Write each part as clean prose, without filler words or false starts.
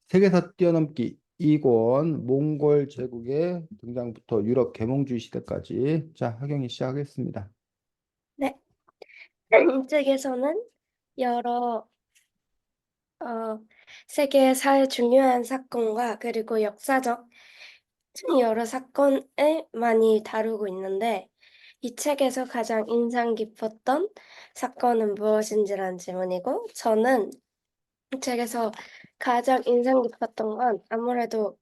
세계사 뛰어넘기 2권 몽골 제국의 등장부터 유럽 계몽주의 시대까지. 자, 하경이 시작하겠습니다. 네, 이 책에서는 여러 어, 세계사의 중요한 사건과 그리고 역사적 여러 사건을 많이 다루고 있는데 이 책에서 가장 인상 깊었던 사건은 무엇인지라는 질문이고 저는 이 책에서 가장 인상 깊었던 건 아무래도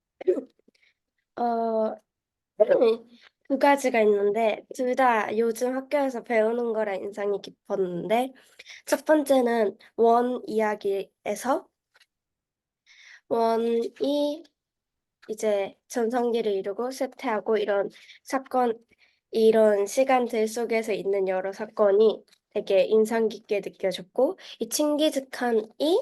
어, 두 가지가 있는데 둘 다 요즘 학교에서 배우는 거라 인상이 깊었는데 첫 번째는 원 이야기에서 원이 이제 전성기를 이루고 쇠퇴하고 이런 사건, 이런 시간들 속에서 있는 여러 사건이 되게 인상 깊게 느껴졌고, 이 칭기즈칸이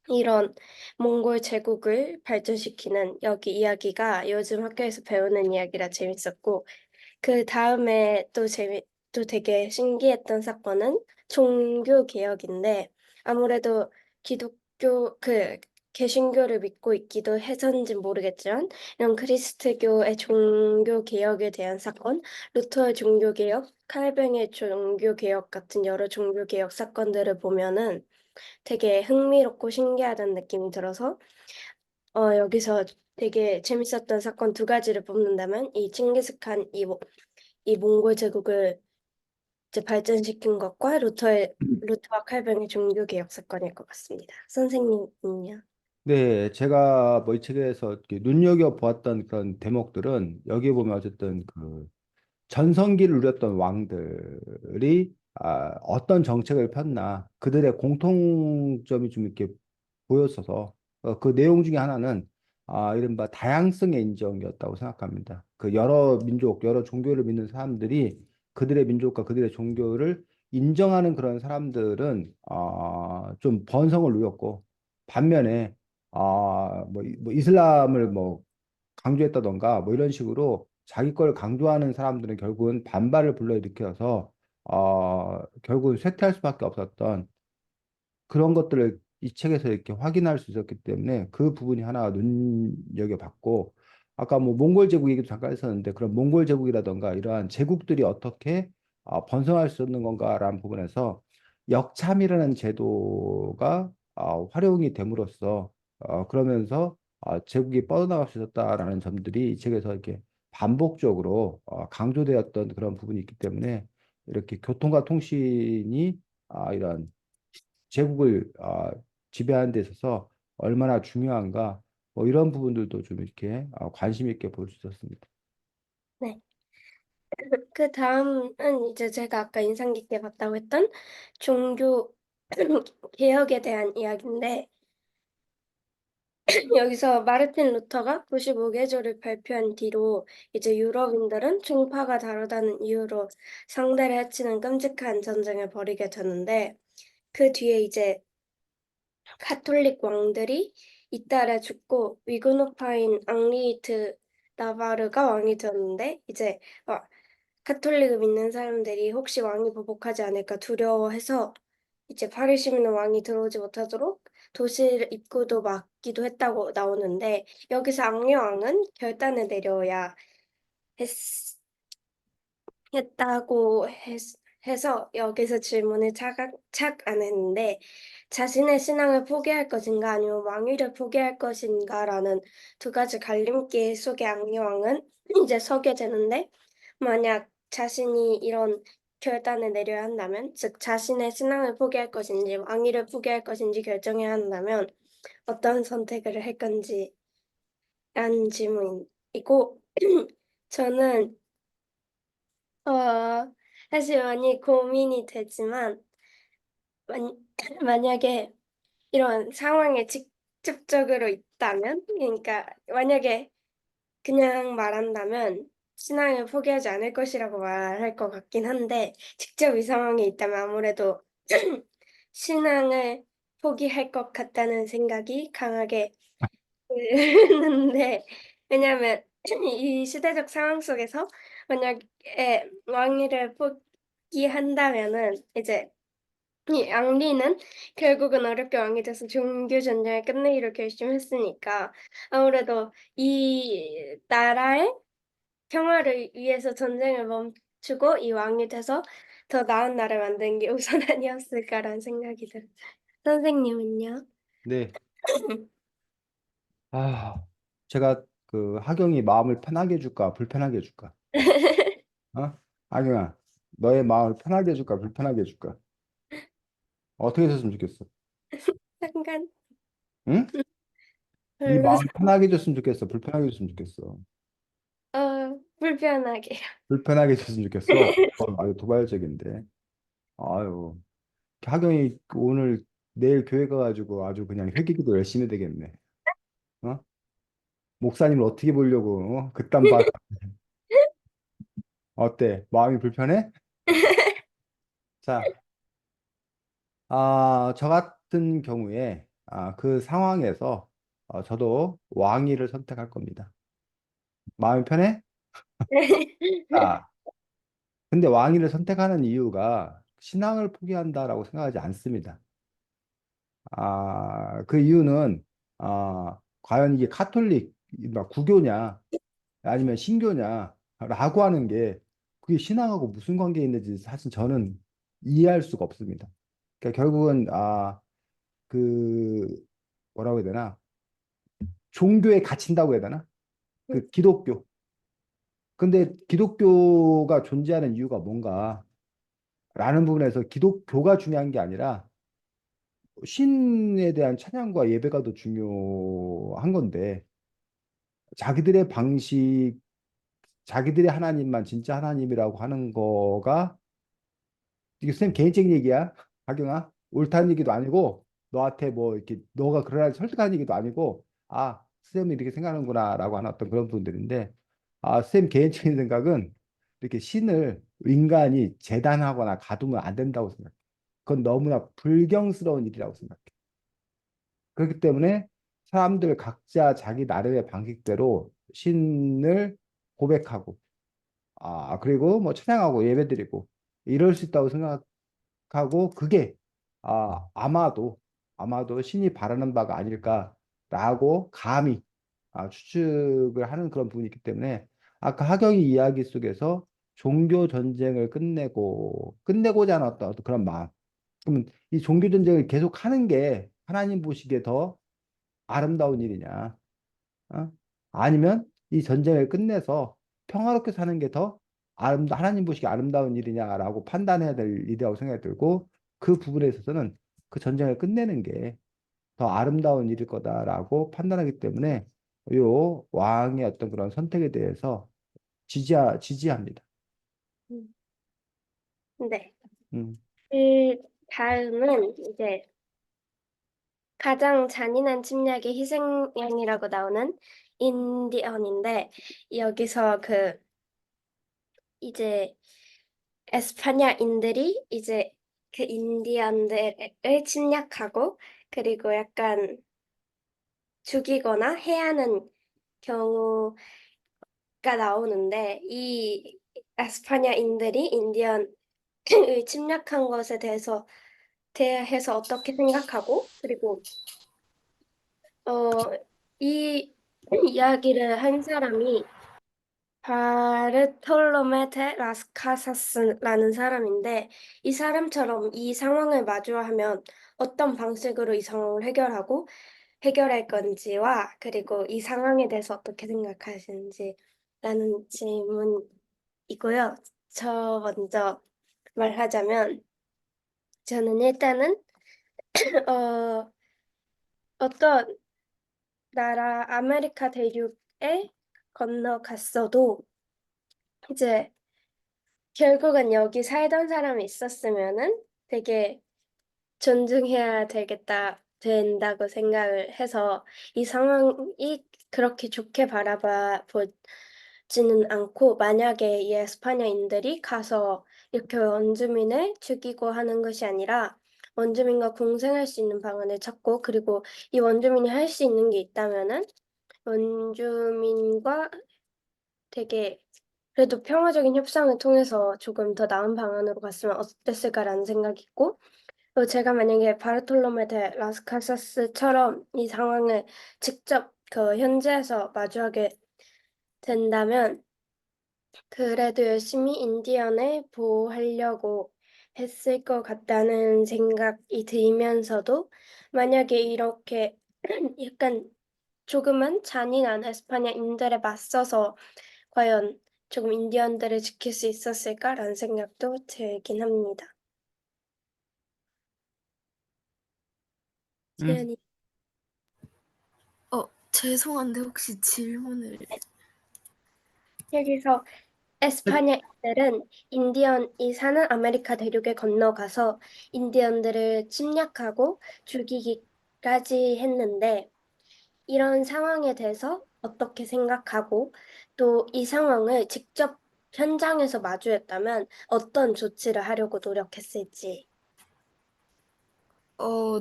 이런 몽골 제국을 발전시키는 여기 이야기가 요즘 학교에서 배우는 이야기라 재밌었고, 그 다음에 또 되게 신기했던 사건은 종교 개혁인데 아무래도 기독교 개신교를 믿고 있기도 해서인지 모르겠지만 이런 그리스도교의 종교 개혁에 대한 사건, 루터의 종교 개혁, 칼뱅의 종교 개혁 같은 여러 종교 개혁 사건들을 보면은 되게 흥미롭고 신기하다는 느낌이 들어서 여기서 되게 재밌었던 사건 두 가지를 뽑는다면 이 칭기스칸 이 몽골 제국을 이제 발전시킨 것과 루터와 칼뱅의 종교개혁 사건일 것 같습니다. 선생님은요? 네, 제가 뭐 이 책에서 이렇게 눈여겨 보았던 그런 대목들은 여기 보면 어쨌든 그 전성기를 누렸던 왕들이 어떤 정책을 폈나 그들의 공통점이 좀 이렇게 보였어서 그 내용 중에 하나는 이른바 다양성의 인정이었다고 생각합니다. 그 여러 민족, 여러 종교를 믿는 사람들이 그들의 민족과 그들의 종교를 인정하는 그런 사람들은 좀 번성을 누렸고 반면에 뭐 이슬람을 뭐 강조했다던가 뭐 이런 식으로 자기 걸 강조하는 사람들은 결국은 반발을 불러일으켜서 결국은 쇠퇴할 수밖에 없었던 그런 것들을 이 책에서 이렇게 확인할 수 있었기 때문에 그 부분이 하나 눈여겨봤고 아까 뭐 몽골 제국 얘기도 잠깐 했었는데 그런 몽골 제국이라던가 이러한 제국들이 어떻게 번성할 수 있는 건가라는 부분에서 역참이라는 제도가 활용이 됨으로써 그러면서 제국이 뻗어나갈 수 있었다라는 점들이 이 책에서 이렇게 반복적으로 강조되었던 그런 부분이 있기 때문에 이렇게 교통과 통신이 이런 제국을 지배하는 데 있어서 얼마나 중요한가 뭐 이런 부분들도 좀 이렇게 관심 있게 볼 수 있었습니다. 네. 그 다음은 이제 제가 아까 인상 깊게 봤다고 했던 종교 개혁에 대한 이야기인데 여기서 마르틴 루터가 95개조를 발표한 뒤로 이제 유럽인들은 종파가 다르다는 이유로 상대를 해치는 끔찍한 전쟁을 벌이게 되는데 그 뒤에 이제 가톨릭 왕들이 잇따라 죽고 위그노파인 앙리히트 나바르가 왕이 되었는데 이제 어, 가톨릭을 믿는 사람들이 혹시 왕이 보복하지 않을까 두려워해서 이제 파리 시민은 왕이 들어오지 못하도록 도시 입구도 막기도 했다고 나오는데 여기서 앙리 왕은 결단을 내려야 했, 했다고 해서 여기서 질문을 착 안 했는데 자신의 신앙을 포기할 것인가 아니면 왕위를 포기할 것인가라는 두 가지 갈림길 속에 앙리왕은 이제 서게 되는데 만약 자신이 이런 결단을 내려야 한다면 즉 자신의 신앙을 포기할 것인지 왕위를 포기할 것인지 결정해야 한다면 어떤 선택을 할 건지라는 질문이고 저는 어, 사실 많이 고민이 되지만, 만, 만약에 이런 상황에 직접적으로 있다면, 그러니까 만약에 그냥 말한다면 신앙을 포기하지 않을 것이라고 말할 것 같긴 한데, 직접 이 상황에 있다면 아무래도 신앙을 포기할 것 같다는 생각이 강하게 드는데, 왜냐하면 이 시대적 상황 속에서 만약에 왕위를 포기한다면은 이제 이 앙리는 결국은 어렵게 왕이 돼서 종교 전쟁을 끝내기로 결심했으니까 아무래도 이 나라의 평화를 위해서 전쟁을 멈추고 이 왕이 돼서 더 나은 나라를 만드는 게 우선 아니었을까라는 생각이 들어요. 선생님은요? 네. 아, 제가 그 하경이 마음을 편하게 해줄까, 불편하게 해줄까? 어? 하경아, 너의 마음을 편하게 해줄까, 불편하게 해줄까? 어떻게 했으면 좋겠어? 상관 응? 네 별로 마음을 편하게 해줬으면 좋겠어, 불편하게 해줬으면 좋겠어. 불편하게요. 불편하게 해줬으면 좋겠어. 아주 도발적인데. 아유, 하경이 오늘 내일 교회 가가지고 아주 그냥 회개기도 열심히 해야 되겠네. 어? 목사님을 어떻게 보려고 그딴 말 어때? 마음이 불편해? 자, 저 같은 경우에 그 상황에서 저도 왕위를 선택할 겁니다. 마음이 편해? 아, 근데 왕위를 선택하는 이유가 신앙을 포기한다라고 생각하지 않습니다. 그 이유는 과연 이게 카톨릭, 막 구교냐, 아니면 신교냐라고 하는 게 그게 신앙하고 무슨 관계 있는지 사실 저는 이해할 수가 없습니다. 그러니까 결국은 그 뭐라고 해야 되나 종교에 갇힌다고 해야 되나 그 기독교. 근데 기독교가 존재하는 이유가 뭔가라는 부분에서 기독교가 중요한 게 아니라 신에 대한 찬양과 예배가 더 중요한 건데 자기들의 방식, 자기들의 하나님만 진짜 하나님이라고 하는 거가 이게 선생님 개인적인 얘기야. 하경아. 옳다는 얘기도 아니고 너한테 뭐 이렇게 너가 그러라 설득하는 얘기도 아니고 선생님이 이렇게 생각하는구나라고 하는 어떤 그런 분들인데 선생님 개인적인 생각은 이렇게 신을 인간이 재단하거나 가두면 안 된다고 생각해. 그건 너무나 불경스러운 일이라고 생각해. 그렇기 때문에 사람들 각자 자기 나름의 방식대로 신을 고백하고 그리고 뭐 찬양하고 예배드리고 이럴 수 있다고 생각하고 그게 아마도 신이 바라는 바가 아닐까라고 감히 추측을 하는 그런 부분이 있기 때문에 아까 하경이 이야기 속에서 종교 전쟁을 끝내고자 하는 어떤 그런 마음. 그러면 이 종교 전쟁을 계속 하는 게 하나님 보시기에 더 아름다운 일이냐? 어? 아니면 이 전쟁을 끝내서 평화롭게 사는 게 더 하나님 보시기에 아름다운 일이냐라고 판단해야 될 일이라고 생각이 들고 그 부분에 있어서는 그 전쟁을 끝내는 게 더 아름다운 일일 거다라고 판단하기 때문에 요 왕의 어떤 그런 선택에 대해서 지지합니다. 네. 음, 그 다음은 이제 가장 잔인한 침략의 희생양이라고 나오는 인디언인데 여기서 그 이제 에스파냐인들이 이제 그 인디언들을 침략하고 그리고 약간 죽이거나 해하는 경우가 나오는데 이 에스파냐인들이 인디언을 침략한 것에 대해서 어떻게 생각하고 그리고 이 이야기를 한 사람이 바르톨로메 데 라스카사스라는 사람인데 이 사람처럼 이 상황을 마주하면 어떤 방식으로 이 상황을 해결할 건지와 그리고 이 상황에 대해서 어떻게 생각하시는지라는 질문이고요. 저 먼저 말하자면 저는 일단은 어, 어떤 나라 아메리카 대륙에 건너갔어도 이제 결국은 여기 살던 사람이 있었으면은 되게 존중해야 된다고 생각을 해서 이 상황이 그렇게 좋게 바라봐 보지는 않고 만약에 이 에스파냐인들이 가서 이렇게 원주민을 죽이고 하는 것이 아니라 원주민과 공생할 수 있는 방안을 찾고 그리고 이 원주민이 할 수 있는 게 있다면은 원주민과 되게 그래도 평화적인 협상을 통해서 조금 더 나은 방안으로 갔으면 어땠을까라는 생각이 있고, 제가 만약에 바르톨로메 데 라스카사스처럼 이 상황을 직접 그 현지에서 마주하게 된다면 그래도 열심히 인디언을 보호하려고 했을 것 같다는 생각이 들면서도 만약에 이렇게 약간 조금은 잔인한 에스파냐인들에 맞서서 과연 조금 인디언들을 지킬 수 있었을까라는 생각도 들긴 합니다. 음. 지연이 죄송한데 혹시 질문을. 여기서 에스파냐인들은 인디언이 사는 아메리카 대륙에 건너가서 인디언들을 침략하고 죽이기까지 했는데 이런 상황에 대해서 어떻게 생각하고 또 이 상황을 직접 현장에서 마주했다면 어떤 조치를 하려고 노력했을지. 어,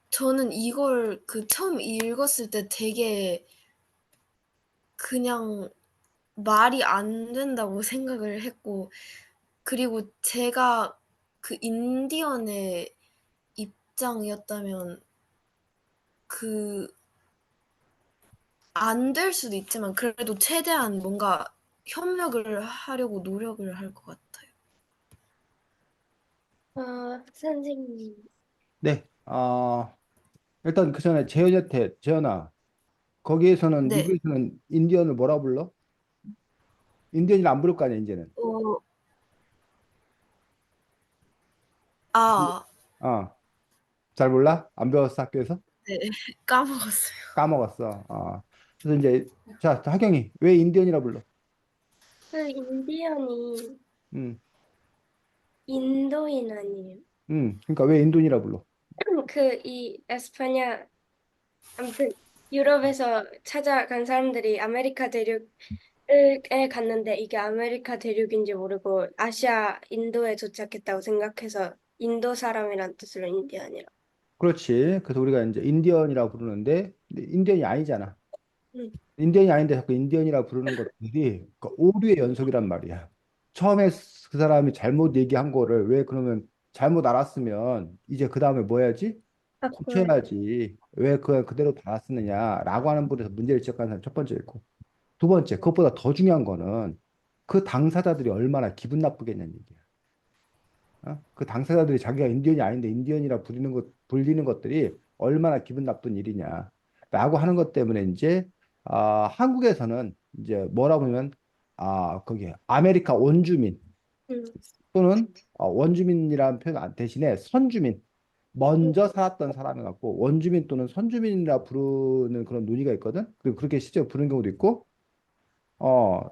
저는 이걸 처음 읽었을 때 되게 그냥 말이 안 된다고 생각을 했고, 그리고 제가 그 인디언의 입장이었다면 그 안 될 수도 있지만 그래도 최대한 뭔가 협력을 하려고 노력을 할 것 같아요. 선생님. 네. 일단 그 전에 재현이한테 재현아, 거기에서는 네. 미국에서는 인디언을 뭐라 불러? 인디언을 안 부를 거 아니야, 이제는. 어, 아, 어, 잘 몰라? 안 배웠어, 학교에서? 네. 까먹었어요. 까먹었어. 그래서 이제 자, 하경이 왜 인디언이라 불러? 그 인디언이 음, 인도인 아니에요? 그러니까 왜 인도인이라 불러? 그 이 에스파냐 아무튼 유럽에서 찾아간 사람들이 아메리카 대륙에 갔는데 이게 아메리카 대륙인지 모르고 아시아 인도에 도착했다고 생각해서 인도 사람이란 뜻으로 인디언이라. 그렇지. 그래서 우리가 이제 인디언이라 부르는데 근데 인디언이 아니잖아. 음, 인디언이 아닌데 자꾸 인디언이라 부르는 것들이 그 오류의 연속이란 말이야. 처음에 그 사람이 잘못 얘기한 거를 왜 그러면 잘못 알았으면 이제 그 다음에 뭐 해야지? 바꿔야. 고쳐야지. 왜 그걸 그대로 받았느냐라고 하는 부분에서 문제를 지적하는 사람이 첫 번째고 두 번째 그것보다 더 중요한 거는 그 당사자들이 얼마나 기분 나쁘겠냐는 얘기야. 그 당사자들이 자기가 인디언이 아닌데 인디언이라 불리는 것들이 얼마나 기분 나쁜 일이냐라고 하는 것 때문에 이제 한국에서는 이제 뭐라고 하면 거기 아메리카 원주민 음, 또는 원주민이라는 표현 대신에 선주민 먼저 살았던 사람이 갖고 원주민 또는 선주민이라 부르는 그런 논의가 있거든. 그리고 그렇게 실제로 부르는 경우도 있고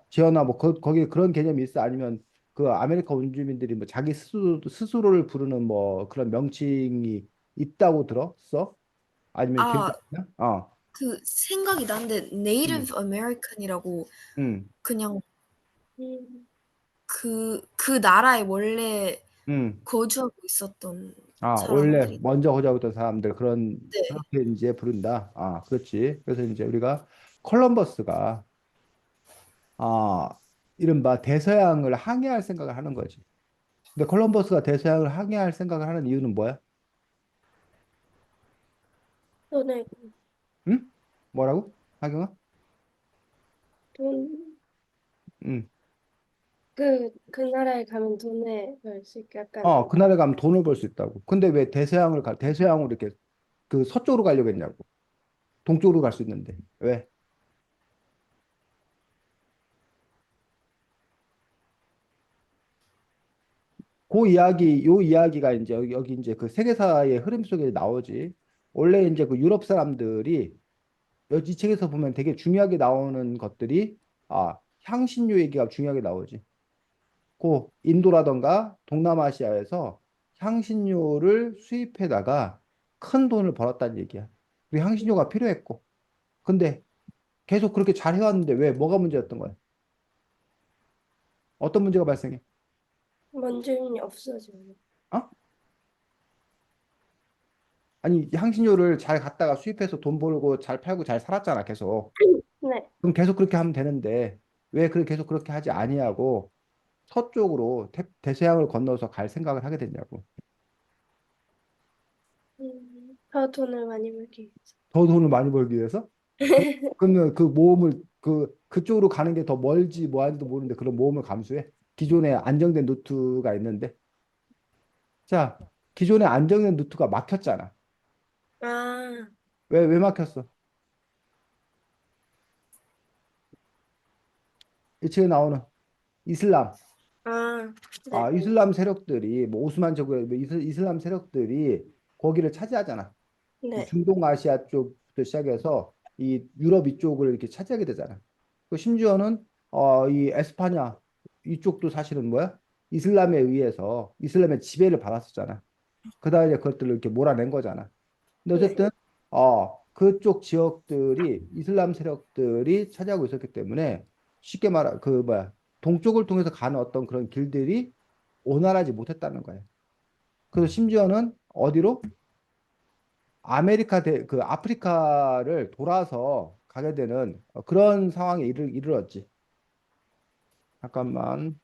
지연아, 뭐, 거기 그런 개념이 있어? 아니면 그 아메리카 원주민들이 뭐 자기 스스로를 부르는 뭐 그런 명칭이 있다고 들었어? 아니면 기억이 아, 안 나? 생각이 나는데 음, 네이티브 아메리칸이라고 음, 그냥 음, 그 나라에 원래 음. 거주하고 있었던 원래 사람들이. 먼저 호자했던 사람들 네. 그렇게 이제 부른다. 그렇지. 그래서 이제 우리가 콜럼버스가 아, 이른바 대서양을 항해할 생각을 하는 거지. 근데 콜럼버스가 대서양을 항해할 생각을 하는 이유는 뭐야? 돈을 응? 뭐라고? 하경아? 돈 응. 그 나라에 가면 돈을 벌 수 있게 약간 그날에 가면 돈을 벌 수 있다고. 근데 왜 대서양으로 이렇게 그 서쪽으로 가려고 했냐고. 동쪽으로 갈 수 있는데. 왜? 요 이야기가 이제 여기 이제 그 세계사의 흐름 속에 나오지. 원래 이제 그 유럽 사람들이 이 책에서 보면 되게 중요하게 나오는 것들이 향신료 얘기가 중요하게 나오지. 고 인도라던가 동남아시아에서 향신료를 수입해다가 큰 돈을 벌었다는 얘기야. 그 향신료가 필요했고. 근데 계속 그렇게 잘 해왔는데 왜 뭐가 문제였던 거야? 어떤 문제가 발생해? 원주민이 없어져요. 어? 아니 향신료를 잘 갖다가 수입해서 돈 벌고 잘 팔고 잘 살았잖아 계속. 네. 그럼 계속 그렇게 하면 되는데 왜 계속 그렇게 하지 아니하고 서쪽으로 대서양을 건너서 갈 생각을 하게 됐냐고. 더 돈을 많이 벌기 위해서. 더 돈을 많이 벌기 위해서? 그러면 그 모험을 그쪽으로 가는 게 더 멀지 뭐 하는지도 모르는데 그런 모험을 감수해? 기존에 안정된 루트가 있는데. 자, 기존에 안정된 루트가 막혔잖아. 아, 왜 막혔어? 이 책에 나오는 이슬람. 아, 네, 이슬람 세력들이 뭐 오스만 제국의 뭐 이슬람 세력들이 거기를 차지하잖아. 이 네, 중동 아시아 쪽부터 시작해서 이 유럽 이쪽을 이렇게 차지하게 되잖아. 그 심지어는 이 에스파냐 이쪽도 사실은 뭐야? 이슬람에 의해서 이슬람의 지배를 받았었잖아. 그다음에 이제 그것들을 이렇게 몰아낸 거잖아. 근데 네, 어쨌든 그쪽 지역들이 이슬람 세력들이 차지하고 있었기 때문에 쉽게 말하 그 뭐야 동쪽을 통해서 가는 어떤 그런 길들이 원활하지 못했다는 거예요. 그래서 심지어는 어디로 그 아프리카를 돌아서 가게 되는 그런 상황에 이르렀지. 잠깐만.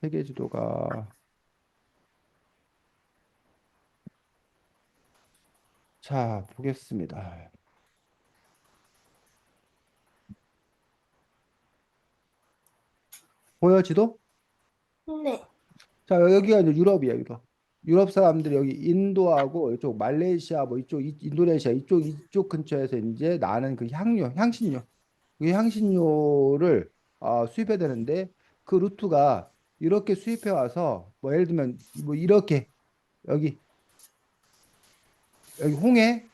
세계 지도가 자 보겠습니다. 보여 지도? 네, 자 여기가 이제 유럽이야 유럽. 유럽 사람들이 여기 인도하고 이쪽 말레이시아 뭐 이쪽 인도네시아 이쪽 근처에서 이제 나는 그 향신료 그 향신료를 수입해야 되는데 그 루트가 이렇게 수입해 와서 뭐 예를 들면 뭐 이렇게 여기 홍해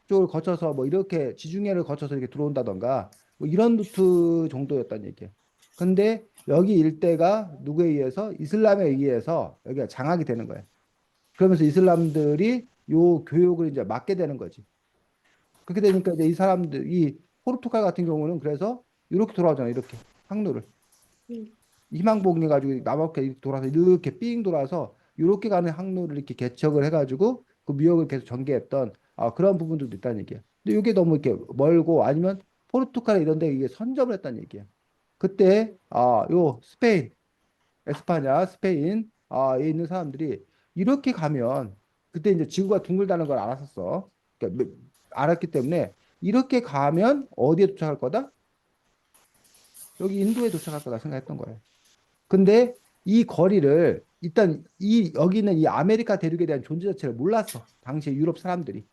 쪽을 거쳐서 뭐 이렇게 지중해를 거쳐서 이렇게 들어온다던가 뭐 이런 루트 정도였단 얘기예요. 근데 여기 일대가 누구에 의해서 이슬람에 의해서 여기가 장악이 되는 거예요. 그러면서 이슬람들이 요 교육을 이제 맡게 되는 거지. 그렇게 되니까 이제 이 사람들 이 포르투갈 같은 경우는 그래서 이렇게 돌아오잖아. 이렇게 항로를 음, 희망봉해 가지고 남아프리카 이렇게 돌아서 이렇게 삥 돌아서 이렇게 가는 항로를 이렇게 개척을 해가지고 그 무역을 계속 전개했던 그런 부분들도 있다는 얘기야. 근데 이게 너무 이렇게 멀고 아니면 포르투갈 이런 데 이게 선점을 했다는 얘기야. 그때 요 스페인, 에스파냐, 스페인 에 있는 사람들이 이렇게 가면 그때 이제 지구가 둥글다는 걸 알았었어. 그러니까 알았기 때문에 이렇게 가면 어디에 도착할 거다? 여기 인도에 도착할 거다 생각했던 거예요. 근데 이 거리를 일단 이 여기는 이 아메리카 대륙에 대한 존재 자체를 몰랐어. 당시에 유럽 사람들이.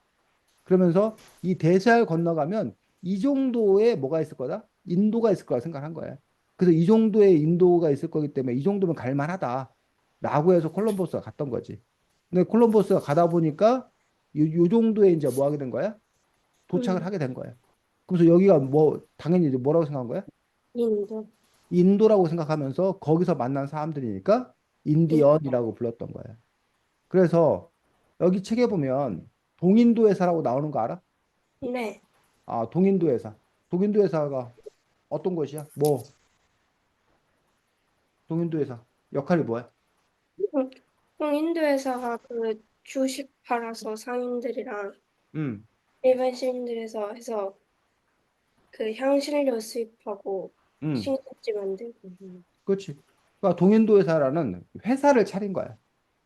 그러면서 이 대서양을 건너가면 이 정도의 뭐가 있을 거다? 인도가 있을 거라 생각한 거야. 그래서 이 정도의 인도가 있을 거기 때문에 이 정도면 갈 만하다. 라고 해서 콜럼버스가 갔던 거지. 근데 콜럼버스가 가다 보니까 요 정도에 이제 뭐 하게 된 거야? 도착을 음, 하게 된 거야. 그래서 여기가 뭐 당연히 이제 뭐라고 생각한 거야? 인도, 인도라고 생각하면서 거기서 만난 사람들이니까 인, 인디언이라고 불렀던 거예요. 그래서 여기 책에 보면 동인도 회사라고 나오는 거 알아? 네. 동인도 회사. 동인도 회사가 어떤 것이야? 뭐 동인도 회사 역할이 뭐야? 인도 회사가 그 주식 팔아서 상인들이랑 음, 일반 시민들에서 해서 그 향신료 수입하고 음, 신경지 만들고. 그렇지. 그러니까 동인도 회사라는 회사를 차린 거야.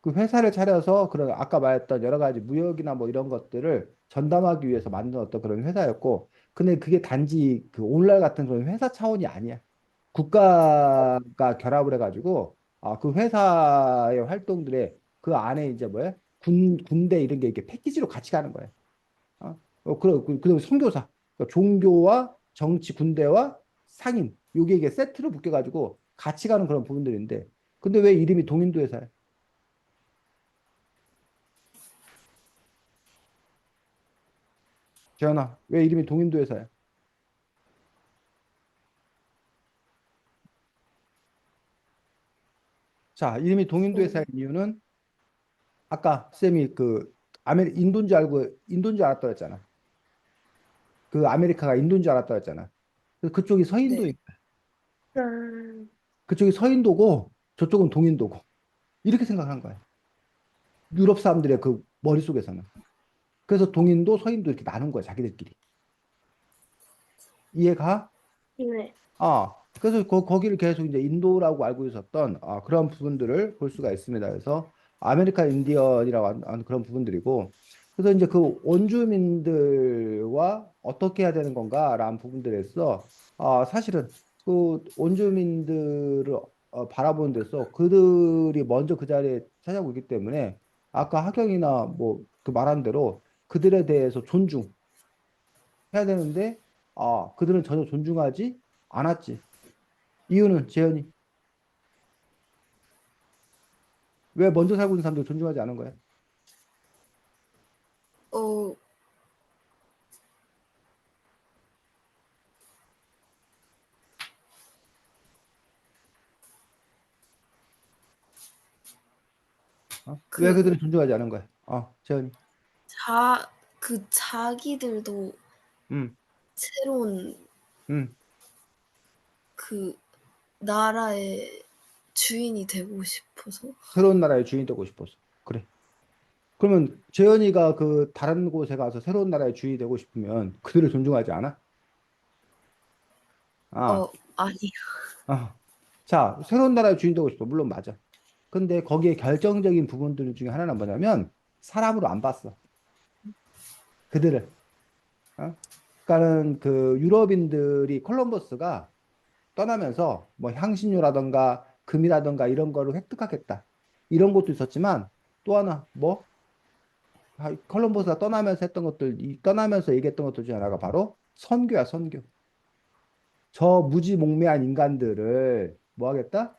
그 회사를 차려서 그런 아까 말했던 여러 가지 무역이나 뭐 이런 것들을 전담하기 위해서 만든 어떤 그런 회사였고, 근데 그게 단지 그 오늘날 같은 그런 회사 차원이 아니야. 국가가 결합을 해가지고 그 회사의 활동들에 그 안에 이제 뭐야 군대 이런 게 이렇게 패키지로 같이 가는 거야. 그리고 선교사, 그러니까 종교와 정치, 군대와 상인 요게 이게 세트로 묶여가지고 같이 가는 그런 부분들인데, 근데 왜 이름이 동인도 회사야? 재현아, 왜 이름이 동인도 회사야? 자, 이름이 동인도 회사의 이유는 아까 쌤이 그 인도인 줄 알고 인도인 줄 알았다 했잖아. 그 아메리카가 인도인 줄 알았다 했잖아. 그래서 그쪽이 네. 서인도인 아, 그쪽이 서인도고 저쪽은 동인도고 이렇게 생각한 거야. 유럽 사람들의 그 머릿속에서는. 그래서 동인도 서인도 이렇게 나눈 거야, 자기들끼리. 이해가? 네. 아, 그래서 거기를 계속 이제 인도라고 알고 있었던 그런 부분들을 볼 수가 있습니다. 그래서 아메리칸 인디언이라고 하는 그런 부분들이고, 그래서 이제 그 원주민들과 어떻게 해야 되는 건가라는 부분들에서 사실은 그 원주민들을 바라보는 데서 그들이 먼저 그 자리에 차지하고 있기 때문에 아까 하경이나 뭐 그 말한 대로 그들에 대해서 존중해야 되는데 그들은 전혀 존중하지 않았지. 이유는 재현이 왜 먼저 살고 있는 사람들 존중하지 않은 거야? 어, 왜 그, 그들은 존중하지 않은 거야? 재현이. 자기들도 음, 새로운 음. 그 나라의 주인이 되고 싶어서. 새로운 나라의 주인이 되고 싶어서. 그래. 그러면 재현이가 그 다른 곳에 가서 새로운 나라의 주인이 되고 싶으면 그들을 존중하지 않아? 아, 아니, 아. 자, 새로운 나라의 주인 되고 싶어. 물론 맞아. 근데 거기에 결정적인 부분들 중에 하나는 뭐냐면 사람으로 안 봤어. 그들을. 그러니까는 그 유럽인들이 콜럼버스가 떠나면서 뭐 향신료라던가 금이라던가 이런 거를 획득하겠다. 이런 것도 있었지만 또 하나 뭐 콜럼버스가 떠나면서 했던 것들, 떠나면서 얘기했던 것들 중에 하나가 바로 선교야, 선교. 저 무지몽매한 인간들을 뭐 하겠다?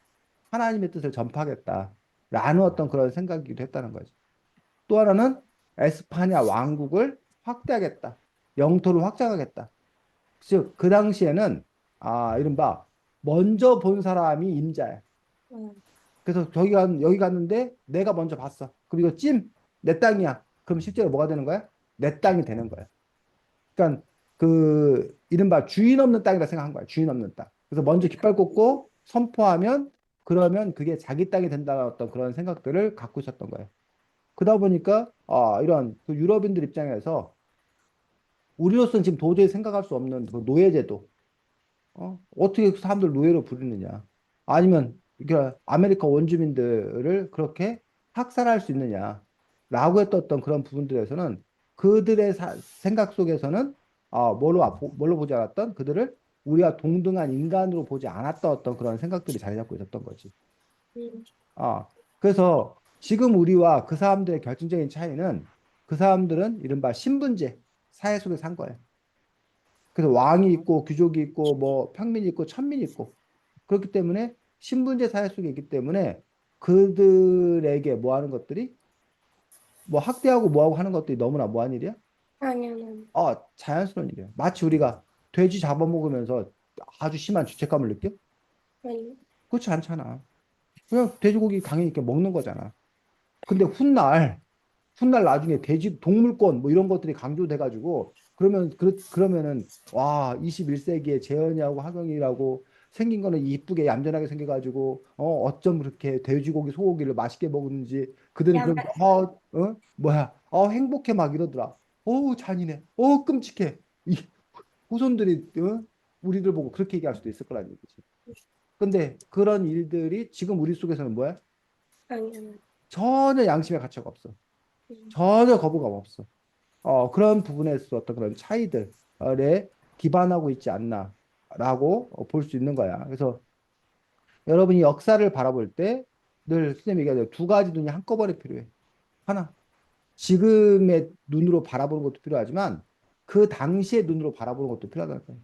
하나님의 뜻을 전파하겠다. 라는 어떤 그런 생각이기도 했다는 거지. 또 하나는 에스파냐 왕국을 확대하겠다. 영토를 확장하겠다. 즉, 그 당시에는 이른바 먼저 본 사람이 임자야. 음, 그래서 여기 갔는데 내가 먼저 봤어. 그럼 이거 내 땅이야. 그럼 실제로 뭐가 되는 거야? 내 땅이 되는 거야. 그러니까 그 이른바 주인 없는 땅이라 생각한 거야. 주인 없는 땅. 그래서 먼저 깃발 꽂고 선포하면 그러면 그게 자기 땅이 된다는 어떤 그런 생각들을 갖고 있었던 거예요. 그러다 보니까 이런 그 유럽인들 입장에서 우리로서는 지금 도저히 생각할 수 없는 그 노예제도 어떻게 사람들 노예로 부리느냐? 아니면 그러니까 아메리카 원주민들을 그렇게 학살할 수 있느냐? 라고 했던 어떤 그런 부분들에서는 그들의 생각 속에서는 뭘로 보지 않았던 그들을 우리와 동등한 인간으로 보지 않았던 어떤 그런 생각들이 자리 잡고 있었던 거지. 음, 아, 그래서 지금 우리와 그 사람들의 결정적인 차이는 그 사람들은 이른바 신분제 사회 속에 산 거예요. 그래서 왕이 있고 귀족이 있고 뭐 평민이 있고 천민이 있고 그렇기 때문에 신분제 사회 속에 있기 때문에 그들에게 뭐 하는 것들이 뭐 학대하고 뭐 하고 하는 것들이 너무나 뭐한 일이야? 당연한. 자연스러운 일이야. 마치 우리가 돼지 잡아먹으면서 아주 심한 죄책감을 느껴? 아니, 그렇지 않잖아. 그냥 돼지고기 당연히 이렇게 먹는 거잖아. 근데 훗날 나중에 돼지 동물권 뭐 이런 것들이 강조돼가지고 그러면은 와 21세기에 재현이하고 하경이라고 생긴 거는 이쁘게 얌전하게 생겨가지고 어쩜 그렇게 돼지고기 소고기를 맛있게 먹는지 그들은 야, 그러면서 뭐야 행복해 막 이러더라. 잔인해. 끔찍해. 이 후손들이 우리들 보고 그렇게 얘기할 수도 있을 거란 얘기지. 근데 그런 일들이 지금 우리 속에서는 뭐야? 당연한. 전혀 양심의 가치가 없어. 음, 전혀 거부감 없어. 그런 부분에서 어떤 그런 차이들에 기반하고 있지 않나라고 볼 수 있는 거야. 그래서 여러분이 역사를 바라볼 때 늘 선생님이 얘기하죠. 두 가지 눈이 한꺼번에 필요해. 하나, 지금의 눈으로 바라보는 것도 필요하지만 그 당시의 눈으로 바라보는 것도 필요하다는 거예요.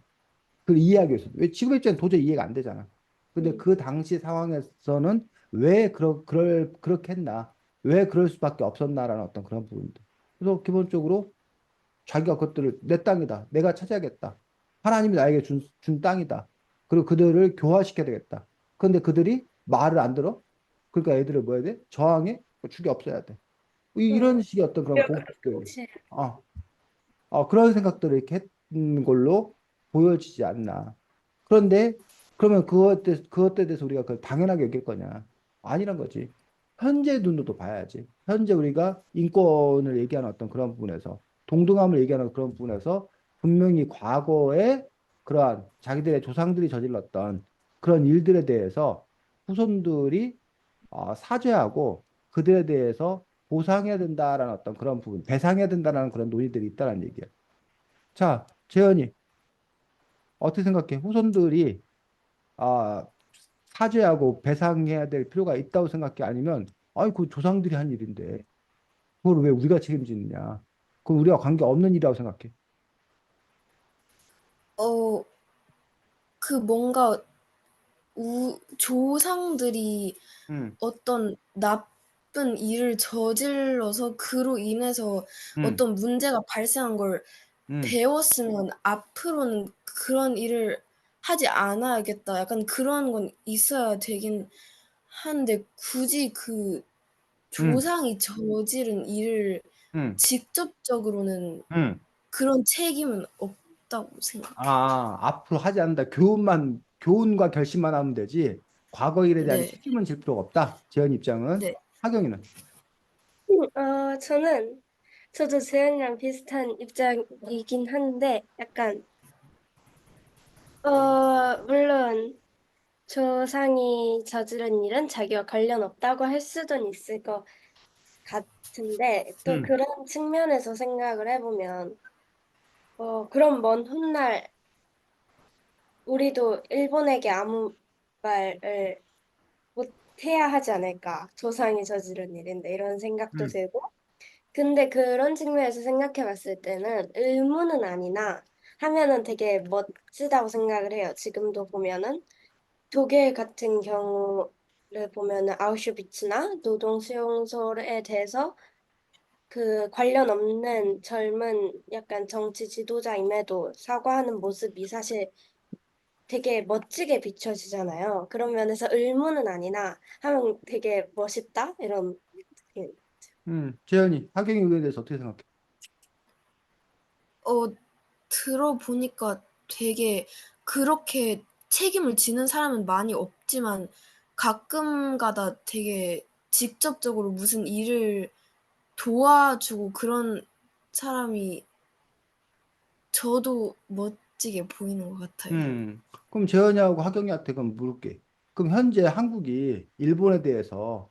그걸 이해하기 위해서. 왜 지금 입장에 도저히 이해가 안 되잖아. 근데 음, 그 당시 상황에서는 왜 그렇게 했나? 왜 그럴 수밖에 없었나라는 어떤 그런 부분들. 그래서 기본적으로 자기가 그것들을 내 땅이다. 내가 차지하겠다. 하나님이 나에게 준 땅이다. 그리고 그들을 교화시켜야 되겠다. 그런데 그들이 말을 안 들어? 그러니까 애들을 뭐 해야 돼? 저항해? 죽여 없애야 돼. 이런 식의 어떤 그런 공격들. 그렇지. 아, 그런 생각들을 이렇게 했는 걸로 보여지지 않나. 그런데 그러면 그것에 대해서 우리가 그걸 당연하게 여길 거냐? 아니란 거지. 현재 눈으로도 봐야지. 현재 우리가 인권을 얘기하는 어떤 그런 부분에서 동등함을 얘기하는 그런 부분에서 분명히 과거에 그러한 자기들의 조상들이 저질렀던 그런 일들에 대해서 후손들이 사죄하고 그들에 대해서 보상해야 된다라는 어떤 그런 부분, 배상해야 된다는 그런 논의들이 있다는 얘기예요. 자, 재현이 어떻게 생각해? 후손들이 아, 사죄하고 배상해야 될 필요가 있다고 생각해? 아니면 아이 그 조상들이 한 일인데 그걸 왜 우리가 책임지느냐? 그건 우리와 관계 없는 일이라고 생각해. 어, 그 뭔가 조상들이 응, 어떤 나쁜 일을 저질러서 그로 인해서 응, 어떤 문제가 발생한 걸 응, 배웠으면 앞으로는 그런 일을 하지 않아야겠다. 약간 그런 건 있어야 되긴 하는데 굳이 그 응, 조상이 저지른 일을 응, 직접적으로는 응. 그런 책임은 없다고 생각해요. 앞으로 하지 않는다. 교훈과 결심만 하면 되지. 과거 일에 대한 네. 책임은 질 필요가 없다. 재현 입장은. 네. 하경이는. 저도 재현이랑 비슷한 입장이긴 한데, 약간, 물론, 조상이 저지른 일은 자기와 관련 없다고 할 수는 있을 것 같은데, 또 응, 그런 측면에서 생각을 해보면, 그런 먼 훗날, 우리도 일본에게 아무 말을 못 해야 하지 않을까. 조상이 저지른 일인데, 이런 생각도 응, 들고, 근데 그런 측면에서 생각해 봤을 때는 의무는 아니나 하면은 되게 멋지다고 생각을 해요. 지금도 보면은 독일 같은 경우를 보면은 아우슈비츠나 노동 수용소에 대해서 그 관련 없는 젊은 약간 정치 지도자임에도 사과하는 모습이 사실 되게 멋지게 비춰지잖아요. 그런 면에서 의무는 아니나 하면 되게 멋있다? 이런 느낌. 응. 재현이, 하경이 의견에 대해서 어떻게 생각해? 어 들어보니까 되게 그렇게 책임을 지는 사람은 많이 없지만 가끔 가다 되게 직접적으로 무슨 일을 도와주고 그런 사람이 저도 멋지게 보이는 것 같아요. 그럼 재현이하고 하경이한테 그럼 물을게. 그럼 현재 한국이 일본에 대해서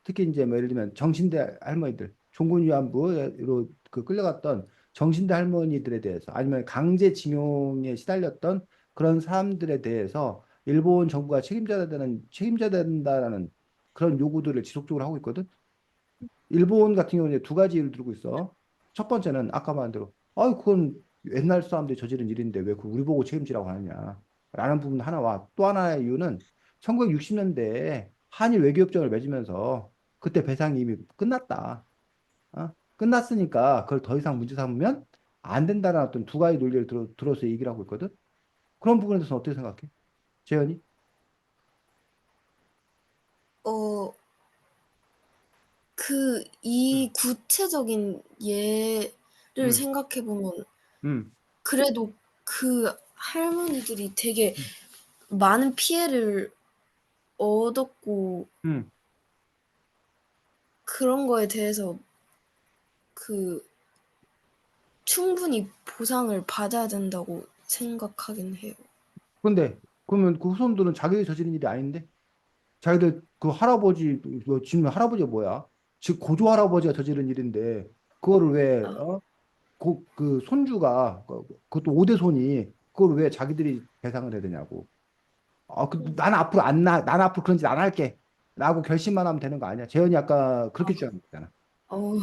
특히 이제 뭐 예를 들면 정신대 할머니들, 종군 위안부로 그 끌려갔던 정신대 할머니들에 대해서 아니면 강제징용에 시달렸던 그런 사람들에 대해서 일본 정부가 책임져야 된다라는 그런 요구들을 지속적으로 하고 있거든. 일본 같은 경우는 이제 두 가지 일을 들고 있어. 첫 번째는 아까 말한 대로, 그건 옛날 사람들이 저지른 일인데 왜 그 우리 보고 책임지라고 하느냐. 라는 부분 하나와 또 하나의 이유는 1960년대에 한일 외교협정을 맺으면서 그때 배상이 이미 끝났다. 끝났으니까 그걸 더 이상 문제 삼으면 안 된다는 어떤 두 가지 논리를 들어서 얘기를 하고 있거든. 그런 부분에 대해서는 어떻게 생각해? 재현이? 어 이 구체적인 예를 음, 생각해 보면 음, 그래도 그 할머니들이 되게 음, 많은 피해를 얻었고 음. 그런 거에 대해서 그 충분히 보상을 받아야 된다고 생각하긴 해요. 근데 그러면 그 후손들은 자기들이 저지른 일이 아닌데? 자기들 그 할아버지 지금 할아버지가 뭐야? 즉 고조 할아버지가 저지른 일인데 그거를 왜 아, 그 손주가 그것도 오대 손이 그걸 왜 자기들이 배상을 해야 되냐고. 난 앞으로 그런 짓 안 할게. 라고 결심만 하면 되는 거 아니야? 재현이 아까 그렇게 주장한 거잖아. 어,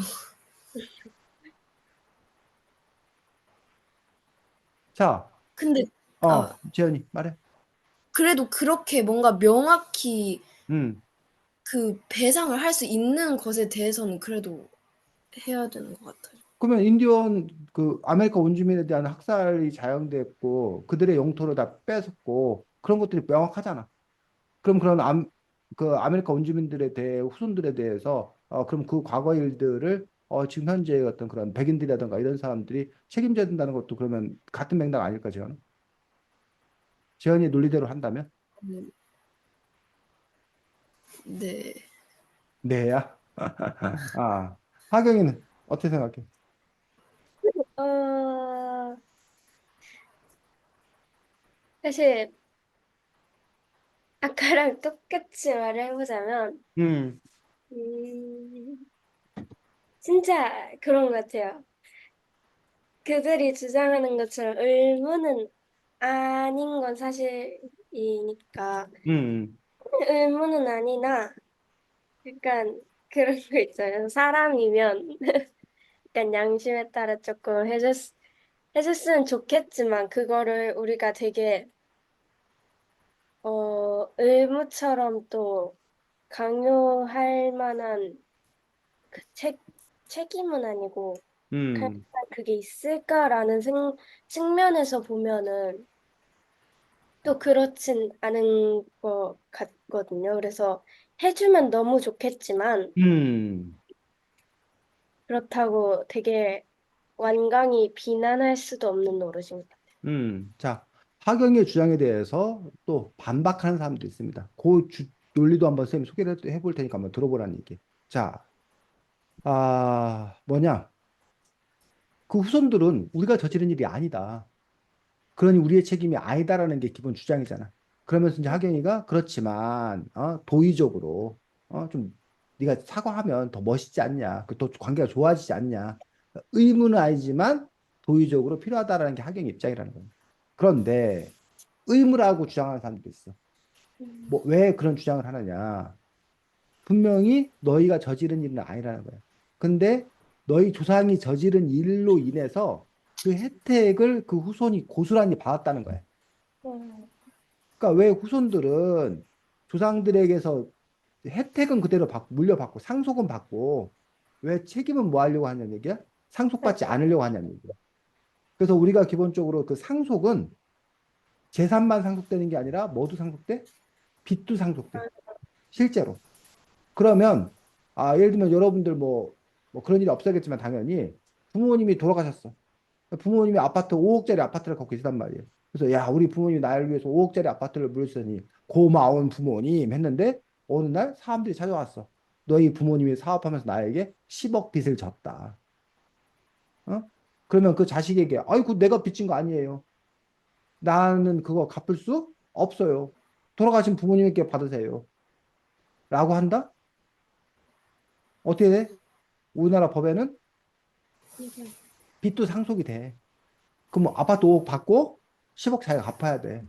자, 근데 아, 재현이 말해. 그래도 그렇게 뭔가 명확히 음. 그 배상을 할 수 있는 것에 대해서는 그래도 해야 되는 것 같아요. 그러면 인디언 그 아메리카 원주민에 대한 학살이 자행됐고 그들의 영토를 다 뺏었고 그런 것들이 명확하잖아. 그럼 그 아메리카 원주민들에 대해 후손들에 대해서 그럼 그 과거 일들을 지금 현재 어떤 그런 백인들이라든가 이런 사람들이 책임져야 된다는 것도 그러면 같은 맥락 아닐까 재현? 재현이 논리대로 한다면 음, 네. 네야. 하경이는 어떻게 생각해? 어, 사실 아까랑 똑같이 말을 해보자면, 음, 음, 진짜 그런 것 같아요. 그들이 주장하는 것처럼 의무는 아닌 건 사실이니까, 음, 의무는 아니나, 약간 그런 거 있잖아요. 사람이면, 약간 양심에 따라 조금 해줬으면 좋겠지만, 그거를 우리가 되게, 의무처럼 또 강요할 만한 그 책임은 아니고, 음, 과연 그게 있을까라는 측면에서 보면은 또 그렇진 않은 것 같거든요. 그래서 해주면 너무 좋겠지만, 음, 그렇다고 되게 완강히 비난할 수도 없는 노릇입니다. 자, 하경의 주장에 대해서 또 반박하는 사람도 있습니다. 그 논리도 한번 선생님 소개를 해볼 테니까 한번 들어보라는 얘기. 자, 뭐냐? 그 후손들은 우리가 저지른 일이 아니다. 그러니 우리의 책임이 아니다라는 게 기본 주장이잖아. 그러면서 이제 하경이가 그렇지만 도의적으로 좀 네가 사과하면 더 멋있지 않냐? 그 또 관계가 좋아지지 않냐? 의무는 아니지만 도의적으로 필요하다라는 게 하경의 입장이라는 거예요. 그런데 의무라고 주장하는 사람도 있어. 뭐 왜 그런 주장을 하느냐? 분명히 너희가 저지른 일은 아니라는 거야. 근데 너희 조상이 저지른 일로 인해서 그 혜택을 그 후손이 고스란히 받았다는 거야. 음, 그러니까 왜 후손들은 조상들에게서 혜택은 그대로 물려받고 상속은 받고 왜 책임은 뭐 하려고 하냐는 얘기야? 상속받지 맞아요. 않으려고 하냐는 얘기야. 그래서 우리가 기본적으로 그 상속은 재산만 상속되는 게 아니라 뭐도 상속돼? 빚도 상속돼. 실제로. 그러면 예를 들면 여러분들 뭐 그런 일이 없어야겠지만 당연히 부모님이 돌아가셨어. 부모님이 아파트 5억짜리 아파트를 갖고 계시단 말이에요. 그래서 야 우리 부모님이 나를 위해서 5억짜리 아파트를 물려주더니 고마운 부모님 했는데 어느 날 사람들이 찾아왔어. 너희 부모님이 사업하면서 나에게 10억 빚을 졌다. 어? 그러면 그 자식에게 아이고 내가 빚진 거 아니에요. 나는 그거 갚을 수 없어요. 돌아가신 부모님께 받으세요. 라고 한다? 어떻게 돼? 우리나라 법에는 빚도 상속이 돼. 그럼 뭐 아파트 5억 받고 10억 자기가 갚아야 돼.